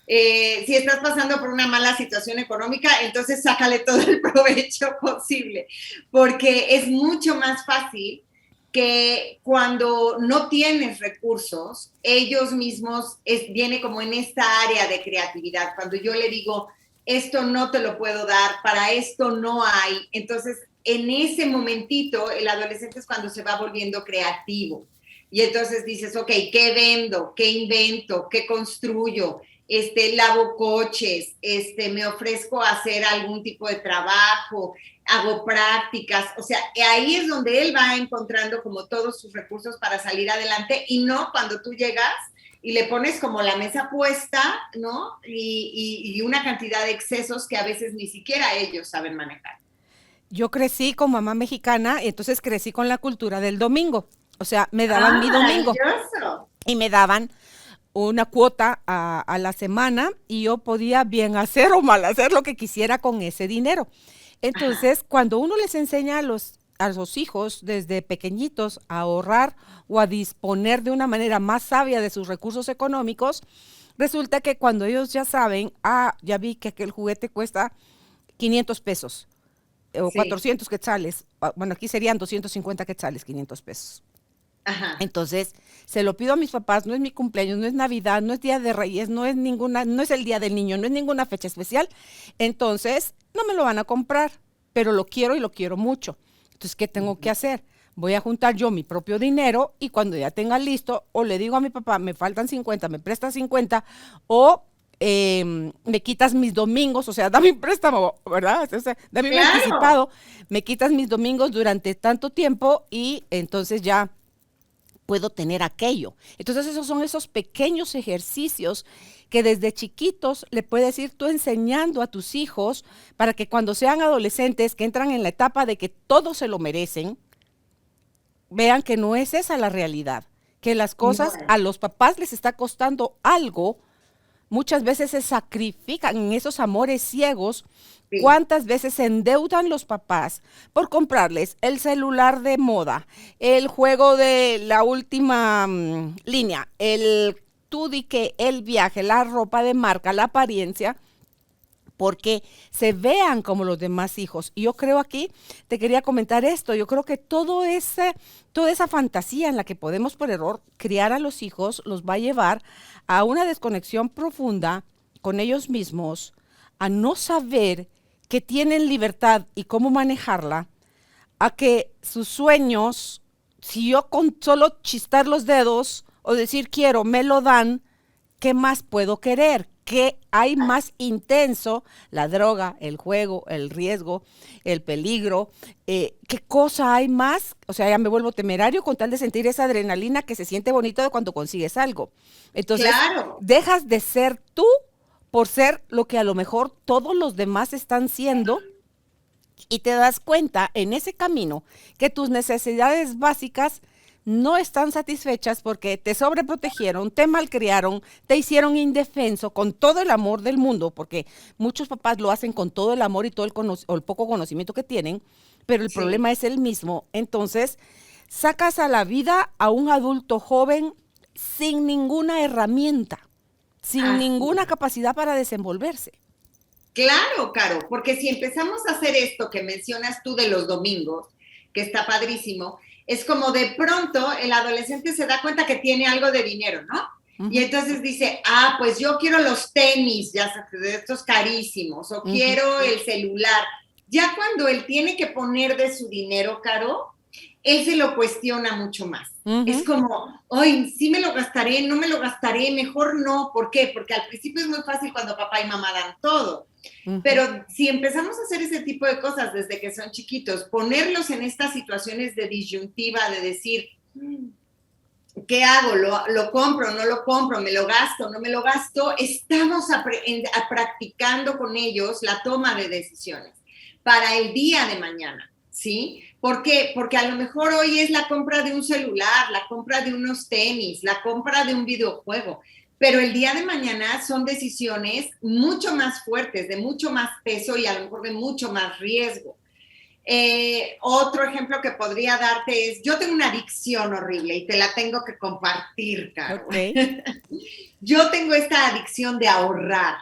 Si estás pasando por una mala situación económica, entonces sácale todo el provecho posible, porque es mucho más fácil que cuando no tienes recursos, ellos mismos viene como en esta área de creatividad. Cuando yo le digo, esto no te lo puedo dar, para esto no hay, entonces en ese momentito el adolescente es cuando se va volviendo creativo. Y entonces dices, ok, ¿qué vendo? ¿Qué invento? ¿Qué construyo? Lavo coches, me ofrezco a hacer algún tipo de trabajo, hago prácticas, o sea, ahí es donde él va encontrando como todos sus recursos para salir adelante y no cuando tú llegas y le pones como la mesa puesta, ¿no? Y una cantidad de excesos que a veces ni siquiera ellos saben manejar. Yo crecí con mamá mexicana y entonces crecí con la cultura del domingo. O sea, me daban mi domingo Maravilloso. y me daban una cuota a la semana y yo podía bien hacer o mal hacer lo que quisiera con ese dinero. Entonces, Ajá. cuando uno les enseña a los hijos desde pequeñitos a ahorrar o a disponer de una manera más sabia de sus recursos económicos, resulta que cuando ellos ya saben, ya vi que aquel juguete cuesta 500 pesos o Sí. 400 quetzales, bueno, aquí serían 250 quetzales, 500 pesos. Ajá. Entonces, se lo pido a mis papás, no es mi cumpleaños, no es Navidad, no es Día de Reyes, no es el Día del Niño, no es ninguna fecha especial. Entonces, no me lo van a comprar, pero lo quiero y lo quiero mucho. Entonces, ¿qué tengo que hacer? Voy a juntar yo mi propio dinero y cuando ya tenga listo, o le digo a mi papá, me faltan 50, me prestas 50, o me quitas mis domingos, o sea, dame un préstamo, ¿verdad? O sea, dame un Claro. anticipado, me quitas mis domingos durante tanto tiempo y entonces ya puedo tener aquello. Entonces esos son esos pequeños ejercicios que desde chiquitos le puedes ir tú enseñando a tus hijos para que cuando sean adolescentes, que entran en la etapa de que todos se lo merecen, vean que no es esa la realidad, que las cosas Bueno, a los papás les está costando algo, muchas veces se sacrifican en esos amores ciegos. sí, ¿Cuántas veces se endeudan los papás por comprarles el celular de moda, el juego de la última línea, el tú di que el viaje, la ropa de marca, la apariencia? Porque se vean como los demás hijos. Y yo creo aquí, te quería comentar esto, yo creo que toda esa fantasía en la que podemos por error criar a los hijos los va a llevar a una desconexión profunda con ellos mismos, a no saber que tienen libertad y cómo manejarla, a que sus sueños, si yo con solo chistar los dedos o decir quiero, me lo dan, ¿qué más puedo querer? ¿Qué hay más intenso? La droga, el juego, el riesgo, el peligro. ¿Qué cosa hay más? O sea, ya me vuelvo temerario con tal de sentir esa adrenalina que se siente bonito de cuando consigues algo. Entonces, claro. dejas de ser tú por ser lo que a lo mejor todos los demás están siendo y te das cuenta en ese camino que tus necesidades básicas no están satisfechas porque te sobreprotegieron, te malcriaron, te hicieron indefenso con todo el amor del mundo, porque muchos papás lo hacen con todo el amor y todo o el poco conocimiento que tienen, pero el Sí, problema es el mismo. Entonces, sacas a la vida a un adulto joven sin ninguna herramienta, sin así ninguna es. capacidad para desenvolverse. Claro, Caro, porque si empezamos a hacer esto que mencionas tú de los domingos, que está padrísimo, es como de pronto el adolescente se da cuenta que tiene algo de dinero, ¿no? Y Ujú, entonces dice, ah, pues yo quiero los tenis, ya sabes, de estos carísimos, o ujú, quiero el celular. Ya cuando él tiene que poner de su dinero, Caro, él se lo cuestiona mucho más. Es ujú, como, hoy sí me lo gastaré, no me lo gastaré, mejor no. ¿Por qué? Porque al principio es muy fácil cuando papá y mamá dan todo. ujú. Pero si empezamos a hacer ese tipo de cosas desde que son chiquitos, ponerlos en estas situaciones de disyuntiva, de decir, ¿qué hago? ¿Lo compro? ¿No lo compro? ¿Me lo gasto? ¿No me lo gasto? Estamos practicando con ellos la toma de decisiones para el día de mañana, ¿sí? ¿Por qué? Porque a lo mejor hoy es la compra de un celular, la compra de unos tenis, la compra de un videojuego, pero el día de mañana son decisiones mucho más fuertes, de mucho más peso y a lo mejor de mucho más riesgo. Otro ejemplo que podría darte es, yo tengo una adicción horrible y te la tengo que compartir, Caro. Ok. Yo tengo esta adicción de ahorrar.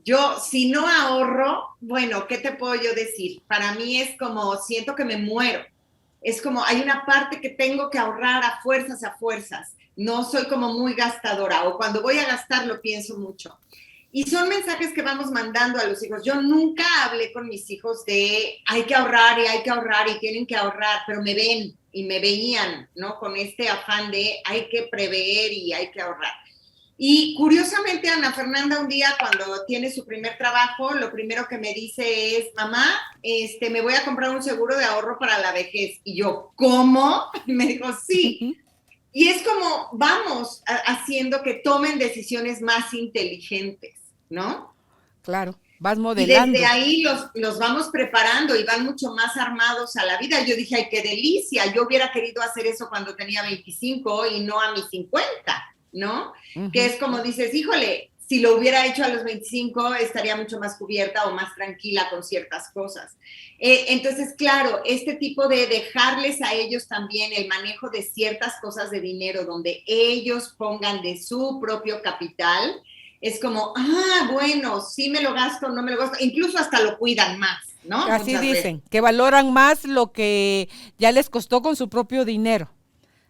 Yo, si no ahorro, bueno, ¿qué te puedo yo decir? Para mí es como, siento que me muero. Es como, hay una parte que tengo que ahorrar a fuerzas, a fuerzas. No soy como muy gastadora o cuando voy a gastar lo pienso mucho. Y son mensajes que vamos mandando a los hijos. Yo nunca hablé con mis hijos de hay que ahorrar y hay que ahorrar y tienen que ahorrar, pero me ven y me veían, ¿no? Con este afán de hay que prever y hay que ahorrar. Y curiosamente, Ana Fernanda, un día cuando tiene su primer trabajo, lo primero que me dice es, mamá, me voy a comprar un seguro de ahorro para la vejez. Y yo, ¿cómo? Y me dijo, sí. Y es como vamos haciendo que tomen decisiones más inteligentes, ¿no? Claro, vas Y desde modelando. ahí los vamos preparando y van mucho más armados a la vida. Yo dije, ay, qué delicia, yo hubiera querido hacer eso cuando tenía 25 y no a mis 50, ¿no? Que Ujú. es como dices, híjole, si lo hubiera hecho a los 25 estaría mucho más cubierta o más tranquila con ciertas cosas. Entonces, claro, este tipo de dejarles a ellos también el manejo de ciertas cosas de dinero, donde ellos pongan de su propio capital, es como, ah, bueno, sí me lo gasto, no me lo gasto, incluso hasta lo cuidan más, ¿no? Así Muchas veces. dicen, que valoran más lo que ya les costó con su propio dinero,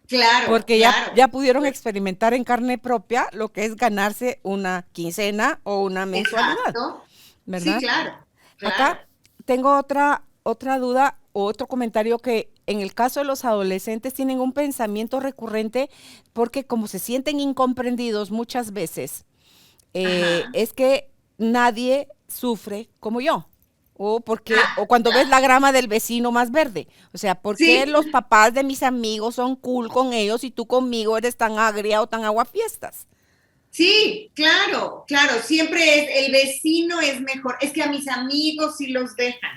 Claro, porque claro. ya pudieron experimentar en carne propia lo que es ganarse una quincena o una mensualidad, Exacto. Sí, ¿verdad? claro, claro. Acá tengo otra duda o otro comentario que en el caso de los adolescentes tienen un pensamiento recurrente porque como se sienten incomprendidos muchas veces, Ajá. es que nadie sufre como yo. O Ah, cuando ves claro. la grama del vecino más verde. O sea, ¿por qué Sí, los papás de mis amigos son cool con ellos y tú conmigo eres tan agria o tan aguafiestas? sí, claro, claro. Siempre es, el vecino es mejor. Es que a mis amigos sí los dejan.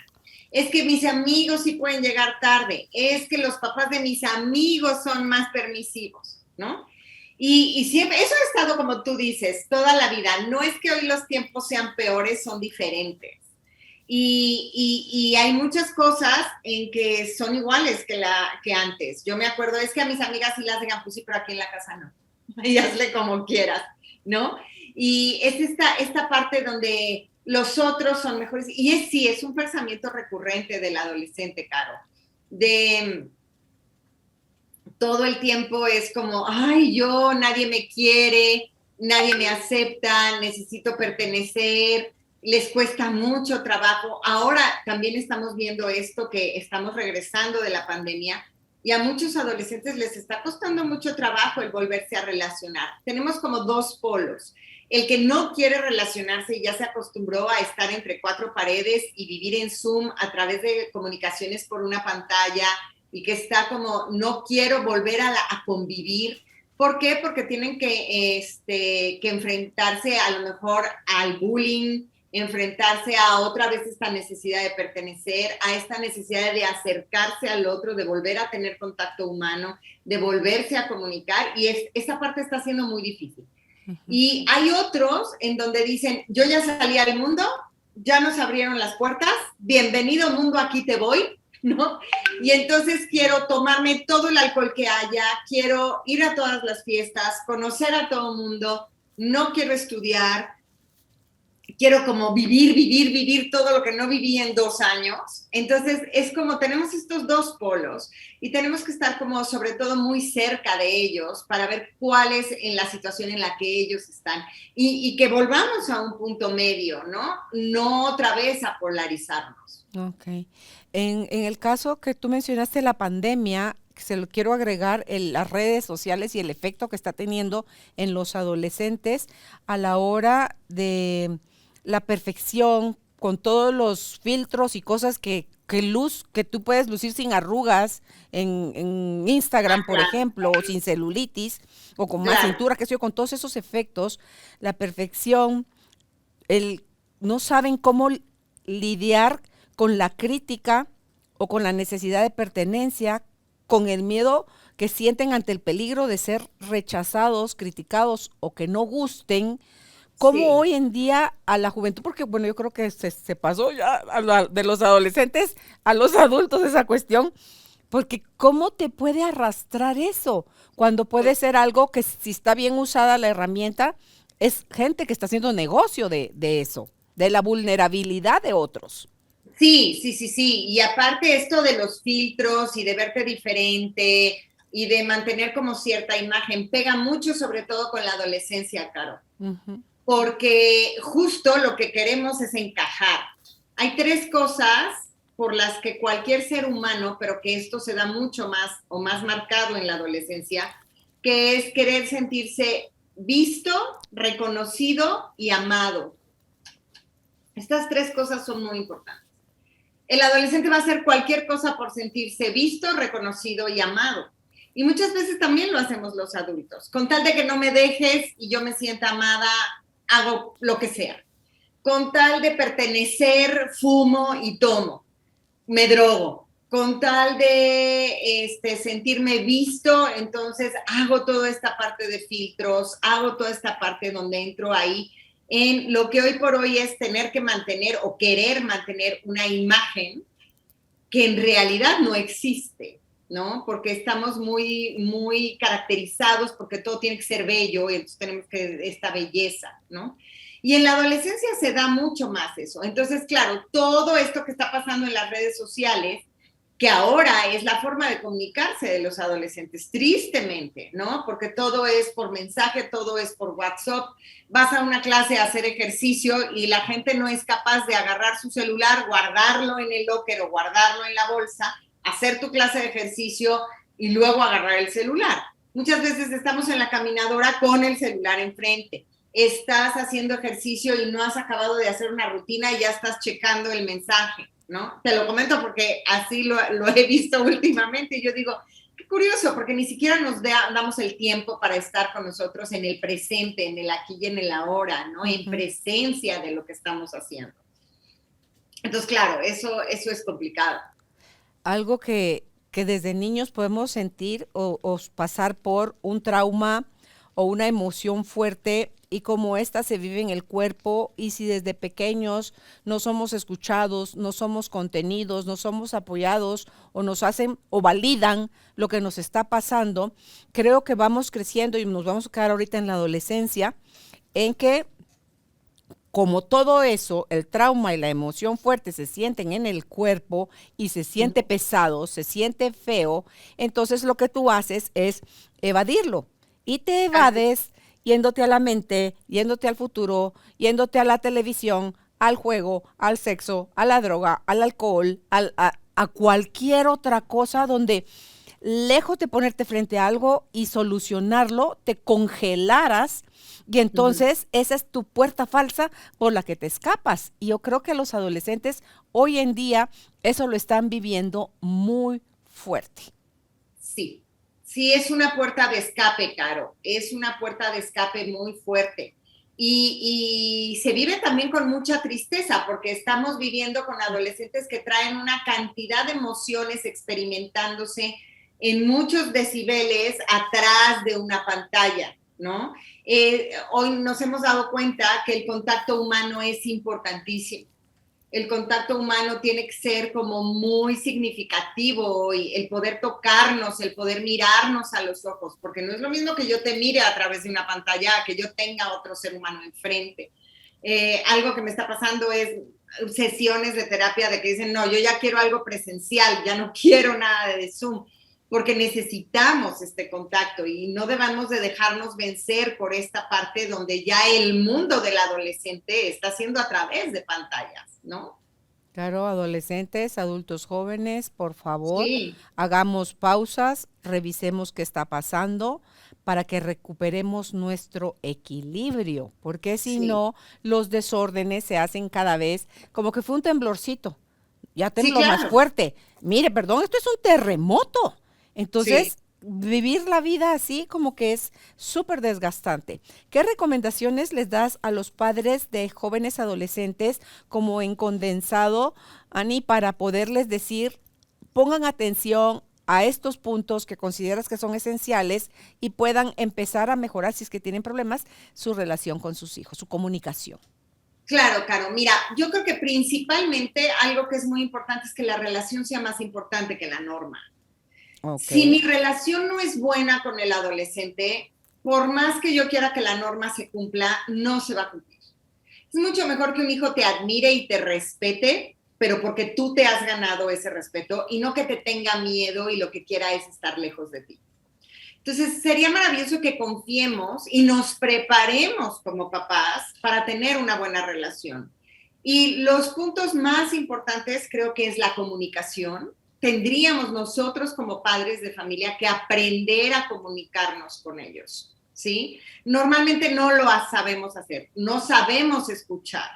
Es que mis amigos sí pueden llegar tarde. Es que los papás de mis amigos son más permisivos, ¿no? Y siempre, eso ha estado como tú dices, toda la vida. No es que hoy los tiempos sean peores, son diferentes. Y hay muchas cosas en que son iguales que antes. Yo me acuerdo, es que a mis amigas sí las dejan, pues sí, pero aquí en la casa no. Y hazle como quieras, ¿no? Y es esta parte donde los otros son mejores. Y sí, es un pensamiento recurrente del adolescente, Caro, de todo el tiempo es como, ay, nadie me quiere, nadie me acepta, necesito pertenecer, les cuesta mucho trabajo. Ahora también estamos viendo esto, que estamos regresando de la pandemia y a muchos adolescentes les está costando mucho trabajo el volverse a relacionar. Tenemos como dos polos. El que no quiere relacionarse y ya se acostumbró a estar entre cuatro paredes y vivir en Zoom a través de comunicaciones por una pantalla, y que está como, no quiero volver a convivir. ¿Por qué? Porque tienen que enfrentarse a lo mejor al bullying, enfrentarse a otra vez esta necesidad de pertenecer, a esta necesidad de acercarse al otro, de volver a tener contacto humano, de volverse a comunicar, y esa parte está siendo muy difícil. Y hay otros en donde dicen, yo ya salí al mundo, ya nos abrieron las puertas, bienvenido mundo, aquí te voy, ¿no? Y entonces quiero tomarme todo el alcohol que haya, quiero ir a todas las fiestas, conocer a todo el mundo, no quiero estudiar, quiero como vivir todo lo que no viví en 2 años. Entonces es como tenemos estos dos polos y tenemos que estar como sobre todo muy cerca de ellos para ver cuál es en la situación en la que ellos están y que volvamos a un punto medio, ¿no? No otra vez a polarizarnos. Ok. En el caso que tú mencionaste, la pandemia, se lo quiero agregar las redes sociales y el efecto que está teniendo en los adolescentes a la hora de la perfección, con todos los filtros y cosas que tú puedes lucir sin arrugas en Instagram, por Claro, ejemplo, o sin celulitis, o con más claro. cintura, qué sé yo, con todos esos efectos, la perfección, no saben cómo lidiar con la crítica o con la necesidad de pertenencia, con el miedo que sienten ante el peligro de ser rechazados, criticados o que no gusten. Cómo Sí. hoy en día a la juventud, porque bueno, yo creo que se pasó ya de los adolescentes a los adultos esa cuestión, porque cómo te puede arrastrar eso, cuando puede ser algo que si está bien usada la herramienta, es gente que está haciendo negocio de eso, de la vulnerabilidad de otros. Sí. Y aparte esto de los filtros y de verte diferente y de mantener como cierta imagen, pega mucho sobre todo con la adolescencia, Caro. Ujú. Porque justo lo que queremos es encajar. Hay 3 cosas por las que cualquier ser humano, pero que esto se da mucho más o más marcado en la adolescencia, que es querer sentirse visto, reconocido y amado. Estas 3 cosas son muy importantes. El adolescente va a hacer cualquier cosa por sentirse visto, reconocido y amado. Y muchas veces también lo hacemos los adultos. Con tal de que no me dejes y yo me sienta amada, hago lo que sea. Con tal de pertenecer, fumo y tomo. Me drogo. Con tal de sentirme visto, entonces hago toda esta parte de filtros, hago toda esta parte donde entro ahí en lo que hoy por hoy es tener que mantener o querer mantener una imagen que en realidad no existe, ¿no? Porque estamos muy caracterizados porque todo tiene que ser bello y entonces tenemos que esta belleza, ¿no? Y en la adolescencia se da mucho más eso. Entonces, claro, todo esto que está pasando en las redes sociales, que ahora es la forma de comunicarse de los adolescentes, tristemente, ¿no? Porque todo es por mensaje, todo es por WhatsApp. Vas a una clase a hacer ejercicio y la gente no es capaz de agarrar su celular, guardarlo en el locker o guardarlo en la bolsa, hacer tu clase de ejercicio y luego agarrar el celular. Muchas veces estamos en la caminadora con el celular enfrente. Estás haciendo ejercicio y no has acabado de hacer una rutina y ya estás checando el mensaje, ¿no? Te lo comento porque así lo he visto últimamente y yo digo, qué curioso, porque ni siquiera nos damos el tiempo para estar con nosotros en el presente, en el aquí y en el ahora, ¿no? En presencia de lo que estamos haciendo. Entonces, claro, eso es complicado. Algo que desde niños podemos sentir o pasar por un trauma o una emoción fuerte y cómo ésta se vive en el cuerpo, y si desde pequeños no somos escuchados, no somos contenidos, no somos apoyados o nos hacen o validan lo que nos está pasando, creo que vamos creciendo y nos vamos a quedar ahorita en la adolescencia en que, como todo eso, el trauma y la emoción fuerte se sienten en el cuerpo y se siente pesado, se siente feo, entonces lo que tú haces es evadirlo y te evades yéndote a la mente, yéndote al futuro, yéndote a la televisión, al juego, al sexo, a la droga, al alcohol, a cualquier otra cosa donde, lejos de ponerte frente a algo y solucionarlo, te congelaras, y entonces esa es tu puerta falsa por la que te escapas. Y yo creo que los adolescentes hoy en día eso lo están viviendo muy fuerte. Sí, sí es una puerta de escape, Caro, es una puerta de escape muy fuerte. Y se vive también con mucha tristeza porque estamos viviendo con adolescentes que traen una cantidad de emociones experimentándose en muchos decibeles atrás de una pantalla, ¿no? Hoy nos hemos dado cuenta que el contacto humano es importantísimo. El contacto humano tiene que ser como muy significativo hoy, el poder tocarnos, el poder mirarnos a los ojos, porque no es lo mismo que yo te mire a través de una pantalla, que yo tenga otro ser humano enfrente. Algo que me está pasando es sesiones de terapia de que dicen, no, yo ya quiero algo presencial, ya no quiero nada de Zoom, porque necesitamos este contacto y no debamos de dejarnos vencer por esta parte donde ya el mundo del adolescente está siendo a través de pantallas, ¿no? Claro, adolescentes, adultos jóvenes, por favor, Sí. hagamos pausas, revisemos qué está pasando para que recuperemos nuestro equilibrio, porque si Sí. no, los desórdenes se hacen cada vez como que fue un temblorcito, ya Sí, tembló más claro. fuerte. Mire, perdón, esto es un terremoto. Entonces, Sí. vivir la vida así como que es súper desgastante. ¿Qué recomendaciones les das a los padres de jóvenes adolescentes como en condensado, Ani, para poderles decir, pongan atención a estos puntos que consideras que son esenciales y puedan empezar a mejorar, si es que tienen problemas, su relación con sus hijos, su comunicación? Claro, Caro. Mira, yo creo que principalmente algo que es muy importante es que la relación sea más importante que la norma. Ok. Si mi relación no es buena con el adolescente, por más que yo quiera que la norma se cumpla, no se va a cumplir. Es mucho mejor que un hijo te admire y te respete, pero porque tú te has ganado ese respeto y no que te tenga miedo y lo que quiera es estar lejos de ti. Entonces, sería maravilloso que confiemos y nos preparemos como papás para tener una buena relación. Y los puntos más importantes creo que es la comunicación. Tendríamos nosotros como padres de familia que aprender a comunicarnos con ellos, ¿sí? Normalmente no lo sabemos hacer, no sabemos escuchar.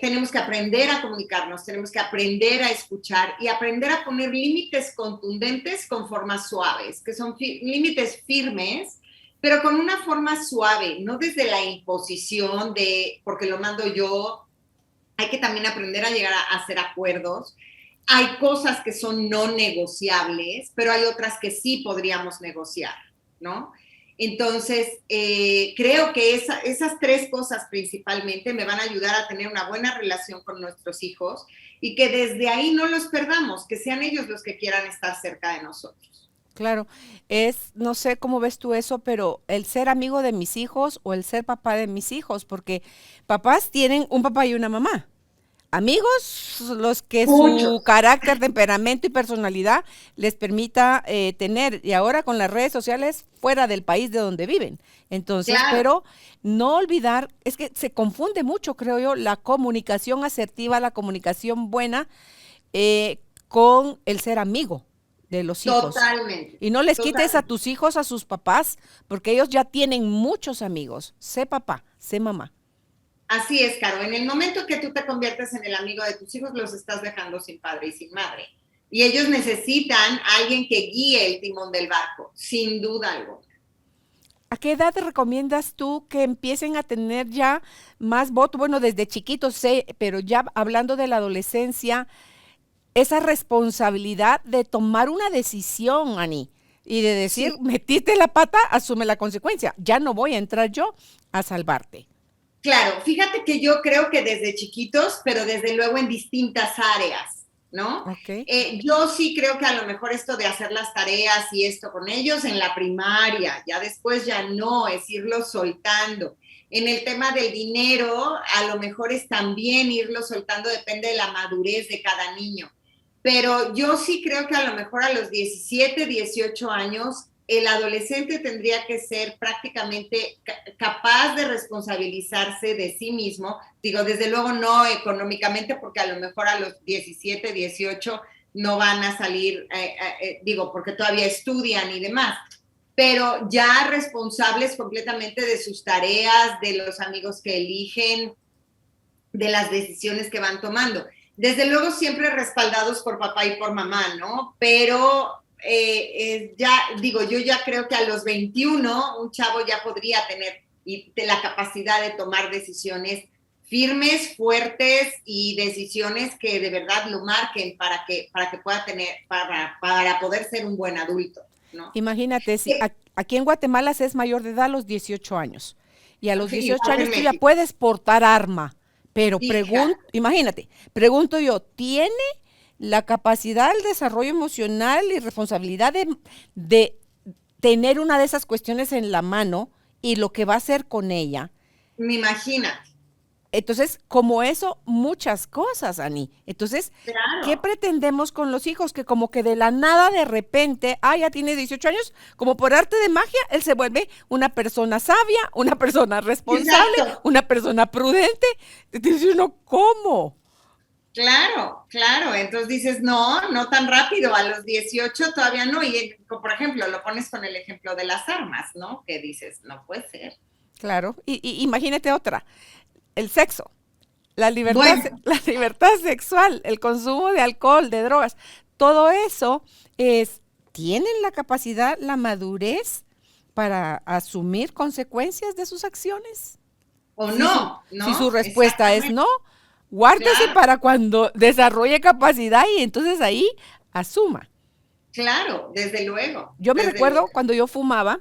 Tenemos que aprender a comunicarnos, tenemos que aprender a escuchar y aprender a poner límites contundentes con formas suaves, que son límites firmes, pero con una forma suave, no desde la imposición de, porque lo mando yo. Hay que también aprender a llegar a hacer acuerdos. Hay cosas que son no negociables, pero hay otras que sí podríamos negociar, ¿no? Entonces, creo que esas tres cosas principalmente me van a ayudar a tener una buena relación con nuestros hijos y que desde ahí no los perdamos, que sean ellos los que quieran estar cerca de nosotros. Claro, no sé cómo ves tú eso, pero el ser amigo de mis hijos o el ser papá de mis hijos, porque papás tienen un papá y una mamá. Amigos, los que su Muchos. carácter, temperamento y personalidad les permita tener, y ahora con las redes sociales fuera del país de donde viven. Entonces, Claro. pero no olvidar, es que se confunde mucho, creo yo, la comunicación asertiva, la comunicación buena con el ser amigo de los hijos. Totalmente. Y no les Totalmente. quites a tus hijos a sus papás, porque ellos ya tienen muchos amigos. Sé papá, sé mamá. Así es, Caro. En el momento que tú te conviertes en el amigo de tus hijos, los estás dejando sin padre y sin madre. Y ellos necesitan a alguien que guíe el timón del barco, sin duda alguna. ¿A qué edad te recomiendas tú que empiecen a tener ya más voto? Bueno, desde chiquitos sé, pero ya hablando de la adolescencia, esa responsabilidad de tomar una decisión, Ani. y de decir, Sí, metiste la pata, asume la consecuencia. Ya no voy a entrar yo a salvarte. claro, fíjate que yo creo que desde chiquitos, pero desde luego en distintas áreas, ¿no? Ok. Yo sí creo que a lo mejor esto de hacer las tareas y esto con ellos en la primaria, ya después ya no, es irlo soltando. En el tema del dinero, a lo mejor es también irlo soltando, depende de la madurez de cada niño. Pero yo sí creo que a lo mejor a los 17, 18 años, el adolescente tendría que ser prácticamente capaz de responsabilizarse de sí mismo. Digo, desde luego no económicamente, porque a lo mejor a los 17, 18 no van a salir, digo, porque todavía estudian y demás, pero ya responsables completamente de sus tareas, de los amigos que eligen, de las decisiones que van tomando. Desde luego siempre respaldados por papá y por mamá, ¿no? Pero ya digo, yo ya creo que a los 21 un chavo ya podría tener la capacidad de tomar decisiones firmes, fuertes y decisiones que de verdad lo marquen para que pueda tener, para poder ser un buen adulto, ¿no? Imagínate, si aquí en Guatemala se es mayor de edad a los 18 años. Y a los 18 Igual que años en tú ya México. puedes portar arma. Pero Hija, imagínate, pregunto yo, ¿tiene la capacidad, el desarrollo emocional y responsabilidad de tener una de esas cuestiones en la mano y lo que va a hacer con ella? me imagina. Entonces, como eso, muchas cosas, Ani. Entonces, ¿qué Claro. pretendemos con los hijos? Que como que de la nada, de repente, ya tiene 18 años, como por arte de magia, él se vuelve una persona sabia, una persona responsable, Exacto. una persona prudente. Dice uno, ¿cómo? Claro, claro. Entonces dices, no, no tan rápido, a los 18 todavía no. Y por ejemplo, lo pones con el ejemplo de las armas, ¿no? Que dices, no puede ser. Claro. Y imagínate otra, el sexo. Bueno, La libertad sexual, el consumo de alcohol, de drogas, todo eso tienen la capacidad, la madurez para asumir consecuencias de sus acciones. o Si su, no, si su ¿no? respuesta es Exactamente. no, guárdese Claro, para cuando desarrolle capacidad y entonces ahí asuma. claro, desde luego, Yo me desde recuerdo luego. cuando yo fumaba,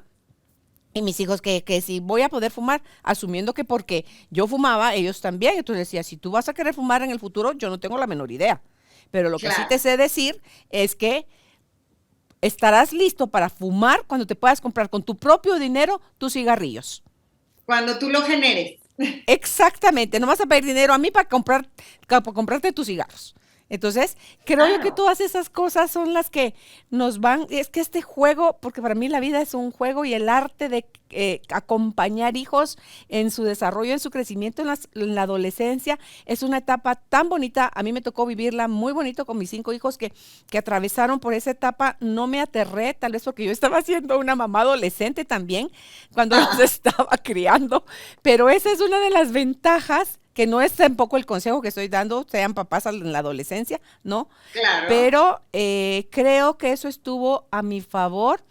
y mis hijos que si voy a poder fumar, asumiendo que porque yo fumaba, ellos también. Entonces decía, si tú vas a querer fumar en el futuro, yo no tengo la menor idea. Pero lo que sí te Claro. sé decir es que estarás listo para fumar cuando te puedas comprar con tu propio dinero tus cigarrillos. Cuando tú lo generes. Exactamente, no vas a pedir dinero a mí para comprarte tus cigarros. Entonces, creo yo que Claro. todas esas cosas son las que nos van, es que este juego, porque para mí la vida es un juego y el arte de acompañar hijos en su desarrollo, en su crecimiento en la adolescencia, es una etapa tan bonita. A mí me tocó vivirla muy bonito con mis 5 hijos que atravesaron por esa etapa. No me aterré, tal vez porque yo estaba siendo una mamá adolescente también cuando los Ah, estaba criando, pero esa es una de las ventajas que no es tampoco el consejo que estoy dando, sean papás en la adolescencia, ¿no? claro. Pero creo que eso estuvo a mi favor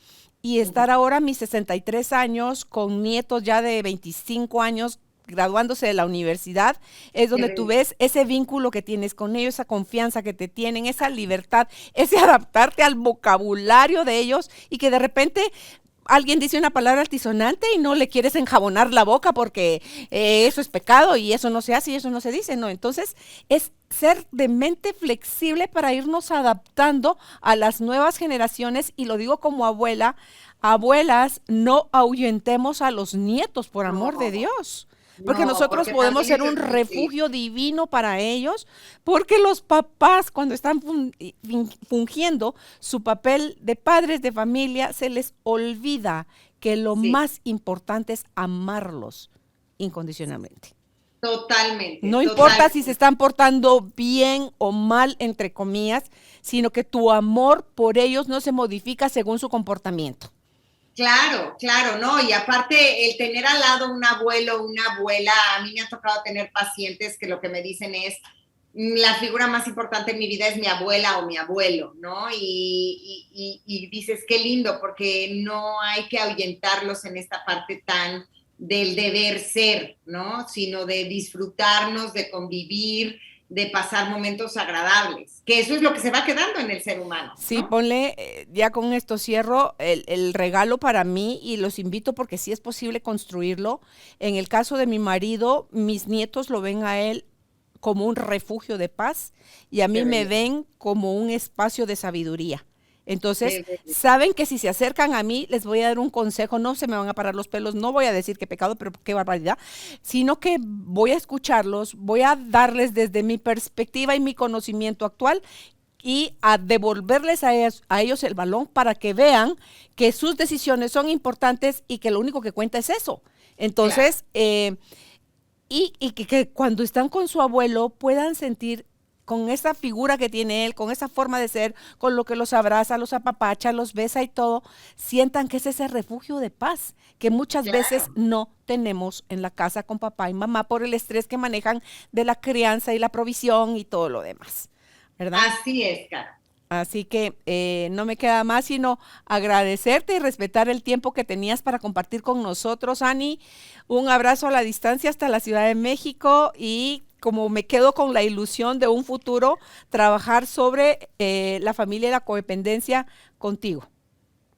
y estar ahora a mis 63 años con nietos ya de 25 años graduándose de la universidad, es Qué donde tú bendición. ves ese vínculo que tienes con ellos, esa confianza que te tienen, esa libertad, ese adaptarte al vocabulario de ellos y que de repente alguien dice una palabra altisonante y no le quieres enjabonar la boca porque eso es pecado y eso no se hace y eso no se dice, ¿no? Entonces es ser de mente flexible para irnos adaptando a las nuevas generaciones y lo digo como abuela, abuelas, no ahuyentemos a los nietos por amor de No, Dios. Porque no, nosotros porque podemos también ser eso un es muy triste. refugio divino para ellos, porque los papás cuando están fungiendo su papel de padres de familia, se les olvida que lo Sí, más importante es amarlos incondicionalmente. totalmente, No importa si se totalmente. están portando bien o mal, entre comillas, sino que tu amor por ellos no se modifica según su comportamiento. Claro, claro, ¿no? Y aparte, el tener al lado un abuelo o una abuela, a mí me ha tocado tener pacientes que lo que me dicen es, la figura más importante en mi vida es mi abuela o mi abuelo, ¿no? Y dices, qué lindo, porque no hay que ahuyentarlos en esta parte tan del deber ser, ¿no? Sino de disfrutarnos, de convivir, de pasar momentos agradables, que eso es lo que se va quedando en el ser humano, ¿no? Sí, ponle, ya con esto cierro, el regalo para mí y los invito porque sí es posible construirlo. En el caso de mi marido, mis nietos lo ven a él como un refugio de paz y a mí me ven como un espacio de sabiduría. Entonces, saben que si se acercan a mí, les voy a dar un consejo, no se me van a parar los pelos, no voy a decir qué pecado, pero qué barbaridad, sino que voy a escucharlos, voy a darles desde mi perspectiva y mi conocimiento actual y a devolverles a ellos el balón para que vean que sus decisiones son importantes y que lo único que cuenta es eso. Entonces, y que cuando están con su abuelo puedan sentir con esa figura que tiene él, con esa forma de ser, con lo que los abraza, los apapacha, los besa y todo, sientan que es ese refugio de paz que muchas veces no tenemos en la casa con papá y mamá por el estrés que manejan de la crianza y la provisión y todo lo demás, ¿verdad? Así es, Caro. Así que no me queda más sino agradecerte y respetar el tiempo que tenías para compartir con nosotros, Ani. Un abrazo a la distancia hasta la Ciudad de México y como me quedo con la ilusión de un futuro, trabajar sobre la familia y la codependencia contigo.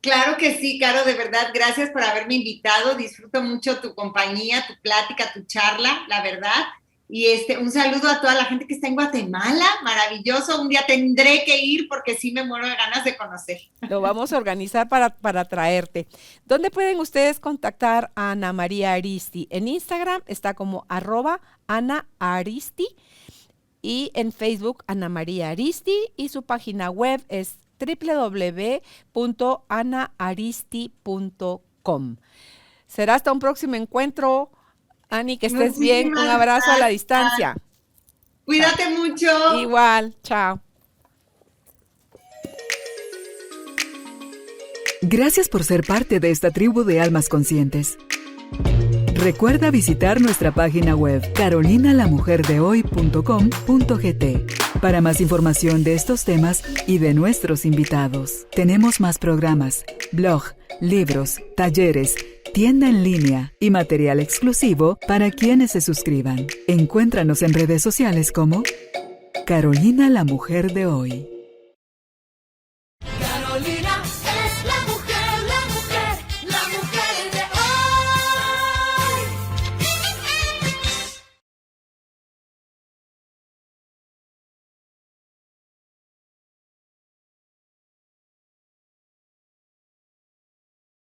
Claro que sí, Caro, de verdad, gracias por haberme invitado. Disfruto mucho tu compañía, tu plática, tu charla, la verdad. Y un saludo a toda la gente que está en Guatemala, maravilloso. Un día tendré que ir porque sí me muero de ganas de conocer. Lo vamos a organizar para traerte. ¿Dónde pueden ustedes contactar a Ana María Aristi? En Instagram está como @AnaAristi y en Facebook Ana María Aristi y su página web es www.anaaristi.com. Será hasta un próximo encuentro. Ani, que estés bien. Un abrazo a la distancia. Cuídate Chao. mucho. Igual, chao. Gracias por ser parte de esta tribu de almas conscientes. Recuerda visitar nuestra página web carolinalamujerdehoy.com.gt para más información de estos temas y de nuestros invitados. Tenemos más programas, blog, libros, talleres, tienda en línea y material exclusivo para quienes se suscriban. Encuéntranos en redes sociales como Carolina la Mujer de Hoy.